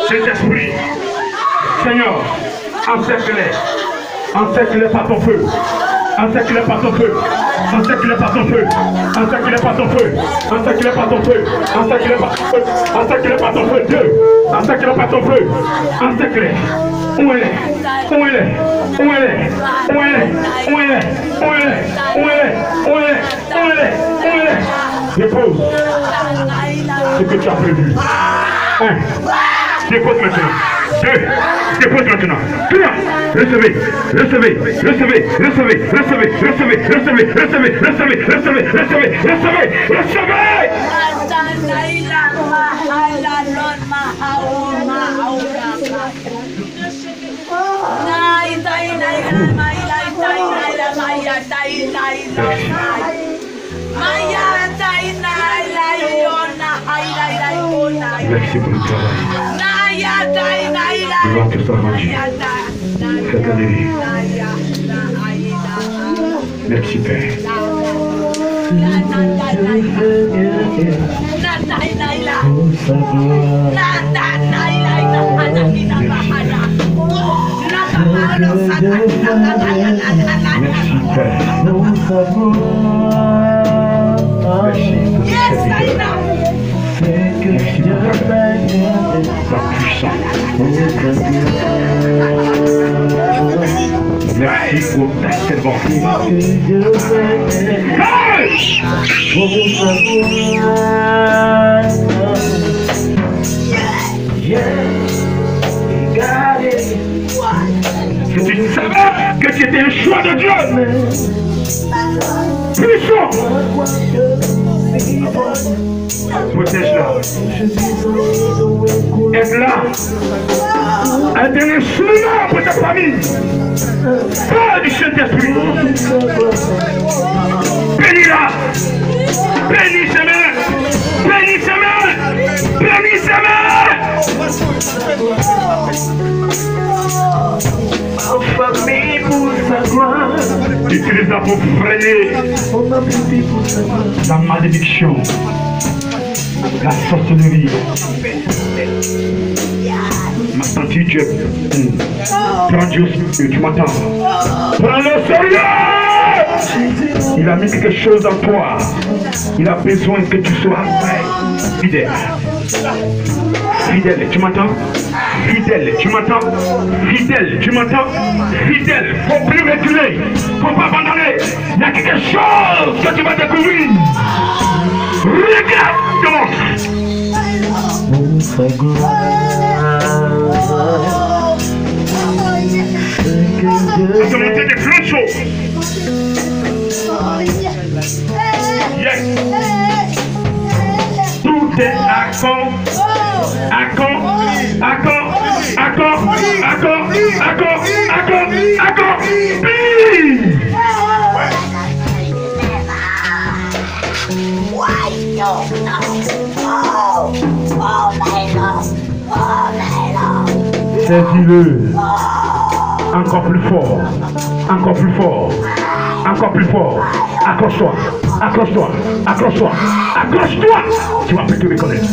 Saint-Esprit, Seigneur, encercle-les par ton feu. Encercle-les par ton feu. Encercle-les par ton feu. Encercle-les par ton feu. Encercle-les par ton feu. Encercle-les par ton feu. Encercle-les par ton feu. Dieu. Encercle-les par ton feu. Encercle-les. Où elle est? Où elle est? Où elle est? Où elle est? Où elle est? Où elle est? Où elle est? Où elle est? Où elle est? Où elle est? Dépose ce que tu as prévu. 1, Dépose maintenant. 2. Dépose maintenant. 3. Recevez. Recevez. Recevez. Recevez. Recevez. Recevez. Recevez. Recevez. Recevez. Recevez. Recevez. Recevez. Recevez. Merci pour le travail. Gloire que soit rendu. Faites alléluia. Merci Père. Merci Père. Merci pour ta puissance. Merci pour ta intervention. Si tu savais que tu étais un choix de Dieu, puissant, protège-la. Aide-la. Un dernier souvenir pour ta famille. Père du Saint-Esprit. Bénis-la. Bénis ses mains. Bénis ses mains. Bénis ses mains. Famille pour sa gloire. Utilise-la pour freiner la malédiction, la sorcellerie. Maintenant tu es grandiose, tu m'entends. Prends-le au sérieux. Il a mis quelque chose en toi. Il a besoin que tu sois fidèle. Fidèle, tu m'entends? Fidèle, tu m'entends? Fidèle, tu m'entends? Fidèle, faut plus reculer, faut pas abandonner. Il y a quelque chose que tu vas découvrir. Regarde, on te monter des plein de choses. Yes. Tout est à quand? À quand? À quand? À quand? À quand? À quand? À quand? À quand? Saisis-le. Encore plus fort. Encore plus fort. Encore plus fort. Accroche-toi. Accroche-toi. Accroche-toi. Accroche-toi. Tu vas plus te reconnaître.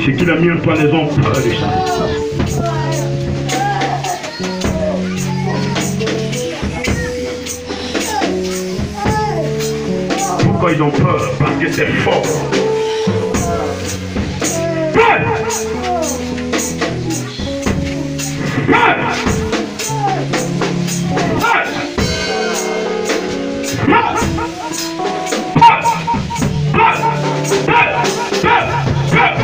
C'est qu'il a mis un toi les hommes peur de ça. Pourquoi ils ont peur? Parce que c'est fort. Peur! Peur! Peur! Peur! Peur! Peur! Peur!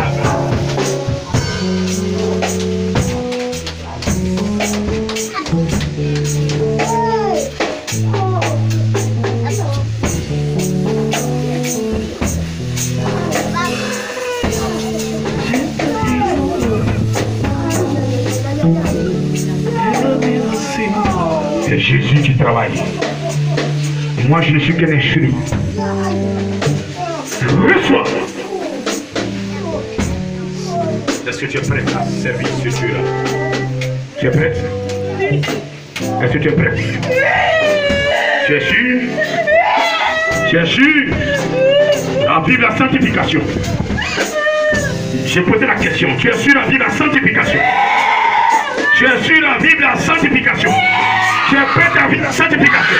C'est Jésus qui travaille. Et moi, je ne suis qu'un instrument. Reçois. Est-ce que tu es prêt à servir ce Dieu-là? Tu es prêt? Est-ce que tu es prêt? Tu es sûr? Tu es sûr? À vivre la sanctification. J'ai posé la question. Tu es sûr à vivre la sanctification? Tu es sûr à vivre la sanctification? Tu es prêt à vivre la sanctification?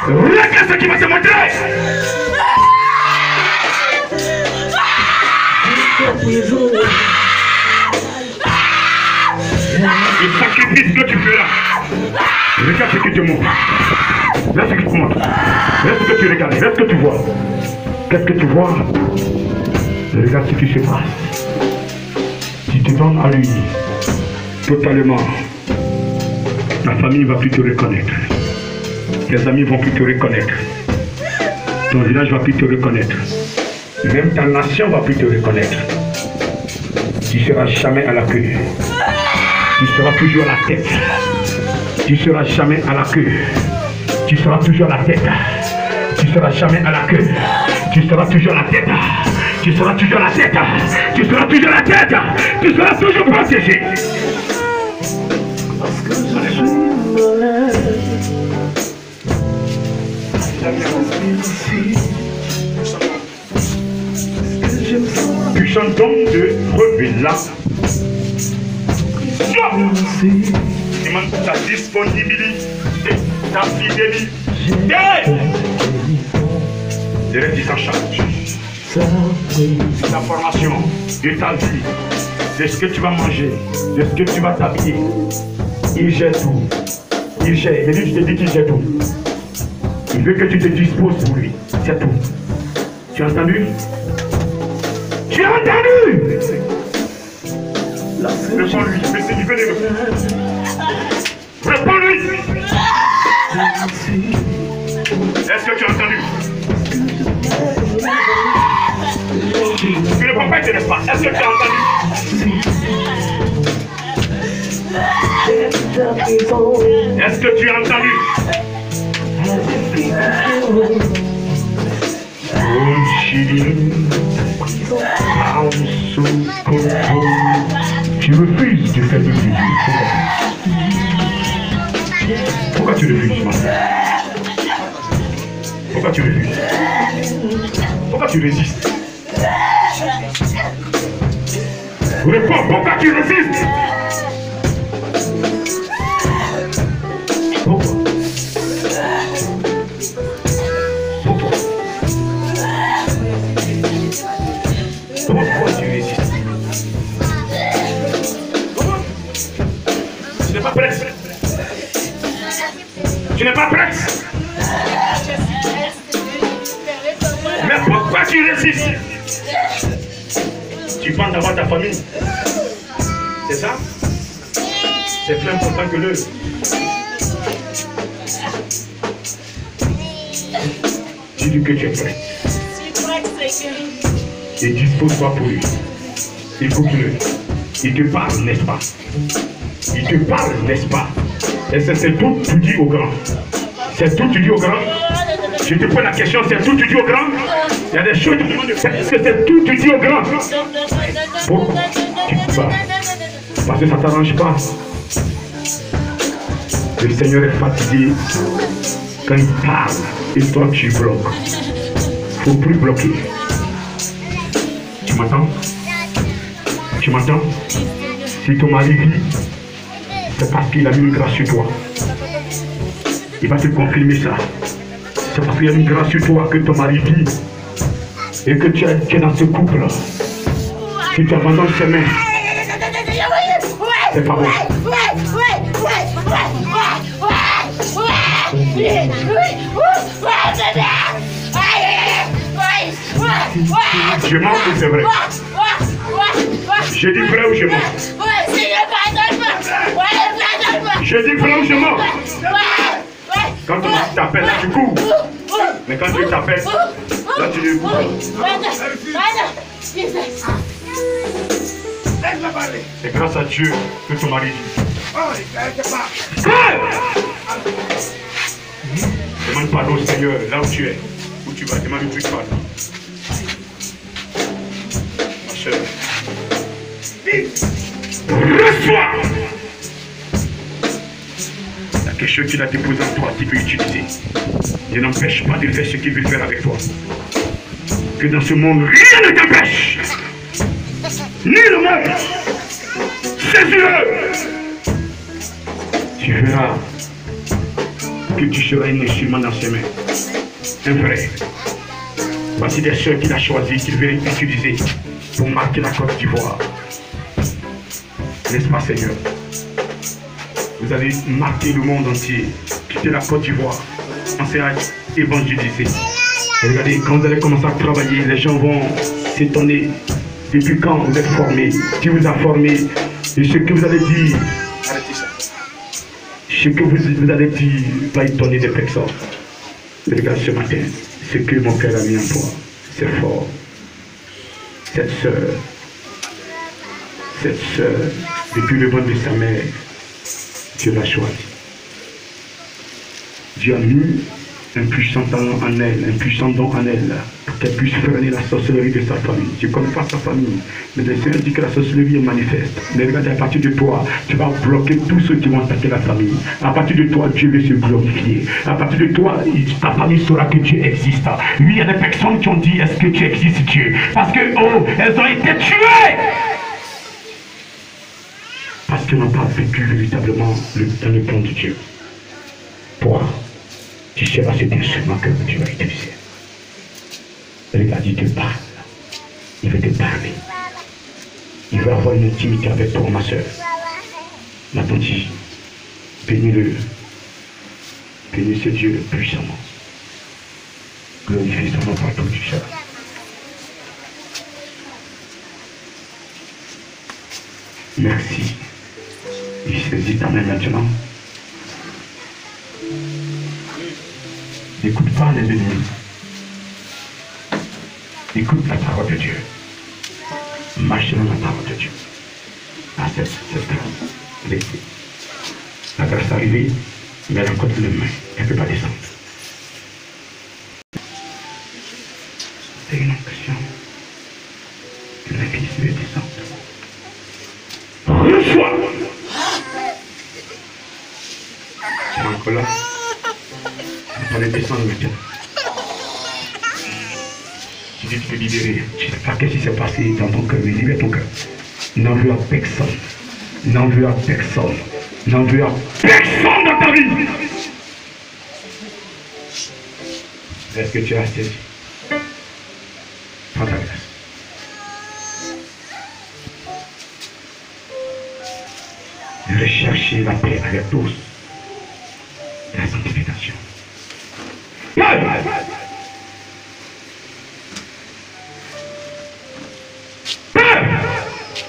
Regarde ce qui va te montrer. Le sacrifice que tu feras. Regarde ce que te montre. Regarde ce que tu montres. Regarde ce que tu regardes. Regarde ce que tu vois. Qu'est-ce que tu vois? Regarde ce qui se passe. Tu te donnes à lui totalement. Ta famille ne va plus te reconnaître. Tes amis ne vont plus te reconnaître. Ton village ne va plus te reconnaître. Même ta nation ne va plus te reconnaître. Tu ne seras jamais à la queue. Tu seras toujours à la tête. Tu ne seras jamais à la queue. Tu seras toujours à la tête. Tu ne seras jamais à la queue. Tu seras toujours à la tête. Tu seras toujours à la tête. Tu seras toujours à la tête. Tu seras toujours protégé. Puissant don de révélation. Demande ta disponibilité, ta fidélité. De rester en charge. De ta formation, de ta vie, de ce que tu vas manger, de ce que tu vas t'habiller. Il gère tout. Il gère. Et lui, je te dis qu'il gère tout. Il veut que tu te disposes pour lui. C'est tout. Tu as entendu? Tu as entendu? Réponds-lui. Il veut les répondre. Réponds-lui. Est-ce que tu as entendu? Tu ne réponds pas, il ne te laisse pas. Est-ce que tu as entendu? Est-ce que tu as entendu? Tu refuses de faire de vie. Pourquoi tu refuses, ma soeur? Pourquoi tu refuses? Pourquoi tu résistes? Réponds, pourquoi tu résistes? Pourquoi? Pourquoi? Pourquoi tu résistes? Tu n'es pas prêt? Tu n'es pas prêt? Mais pourquoi tu résistes? Tu penses d'avoir ta famille? C'est ça? C'est plus important que l'œuvre. Dis-lui que tu es prêt. Et dispose-toi pour lui. Il faut qu'il te parle, n'est-ce pas? Il te parle, n'est-ce pas? Et c'est tout tu dis au grand. C'est tout tu dis au grand. Je te pose la question, c'est tout tu dis au grand? Il y a des choses qui demandent de faire. Est-ce que c'est tout tu dis au grand? Pourquoi tu ne peux pas? Parce que ça ne t'arrange pas. Le Seigneur est fatigué quand il parle et toi tu bloques. Il ne faut plus bloquer. Tu m'entends? Tu m'entends? Si ton mari vit, c'est parce qu'il a mis une grâce sur toi. Il va te confirmer ça. C'est parce qu'il y a une grâce sur toi que ton mari vit. Et que tu es dans ce couple. Si tu abandonnes ses mains, c'est pas bon. Je mens ou c'est vrai? Je dis vrai ou je mens? Je dis vrai ou je mens? Quand ton mari t'appelle, là tu cours. Mais quand tu t'appelles, là tu ne cours pas. C'est grâce à Dieu que ton mari dit. Demande pardon au Seigneur, là où tu es, où tu vas, demande plus pardon. Ma chère, reçois. Il y a quelque chose qu'il a déposé en toi, qu'il peut utiliser. Ne n'empêche pas de faire ce qu'il veut faire avec toi. Que dans ce monde, rien ne t'empêche. Ni le monde. Saisis-le. Tu verras que tu seras un instrument dans ses mains. Un vrai. Voici des soeurs qu'il a choisies, qu'il veut utiliser pour marquer la Côte d'Ivoire. N'est-ce pas, Seigneur? Vous allez marquer le monde entier, quitter la Côte d'Ivoire, commencer à évangéliser. Et regardez, quand vous allez commencer à travailler, les gens vont s'étonner depuis quand vous êtes formé, qui vous a formé, et ce que vous allez dire, ce que vous allez dire va étonner des personnes. Et regarde ce matin, ce que mon père a mis en toi, c'est fort. Cette sœur, depuis le ventre de sa mère, Dieu l'a choisie. Dieu a mis un puissant talent en elle, un puissant don en elle, pour qu'elle puisse freiner la sorcellerie de sa famille. Je ne connais pas sa famille, mais le Seigneur dit que la sorcellerie est manifeste. Mais regardez, à partir de toi, tu vas bloquer tous ceux qui vont attaquer la famille. À partir de toi, Dieu veut se glorifier. À partir de toi, ta famille saura que Dieu existe. Oui, il y a des personnes qui ont dit, est-ce que tu existes, Dieu? Parce que, oh, elles ont été tuées! Parce qu'elles n'ont pas vécu véritablement dans le plan de Dieu. Toi, tu seras cet instrument que Dieu va utiliser. Regarde, il te parle. Il veut te parler. Il veut avoir une intimité avec toi, ma soeur. M'attends-tu? Bénis-le. Bénis ce Dieu puissamment. Glorifie son nom partout, tu seras. Merci. Il saisit ta main maintenant. N'écoute pas les ennemis. Écoute la parole de Dieu. Marche dans la parole de Dieu. Accepte cette grâce. Laissez. La grâce arrivée, mais elle a encore les mains. Elle ne peut pas descendre. C'est une onction. Que la Église veut descendre. Reçois. Tu es encore là. On va descendre maintenant. Tu dis que tu peux libérer. Tu ne sais pas ce qui s'est passé dans ton cœur. Mais libère ton cœur. N'en veux à personne. N'en veux à personne. N'en veux à personne dans ta vie. Est-ce que tu as saisi? Prends ta grâce. Recherchez la paix avec tous. La sanctification.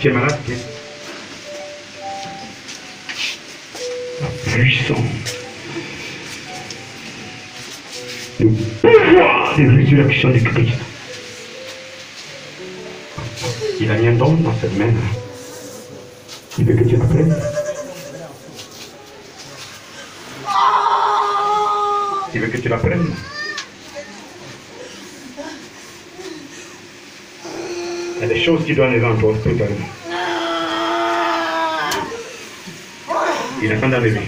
Tu es malade? La puissance, le pouvoir de résurrection de Christ. Il a mis un don dans cette main. Il veut que tu l'apprennes. Il veut que tu l'apprennes. Il y a des choses qui doivent arriver en toi totalement. Il est en train d'arriver.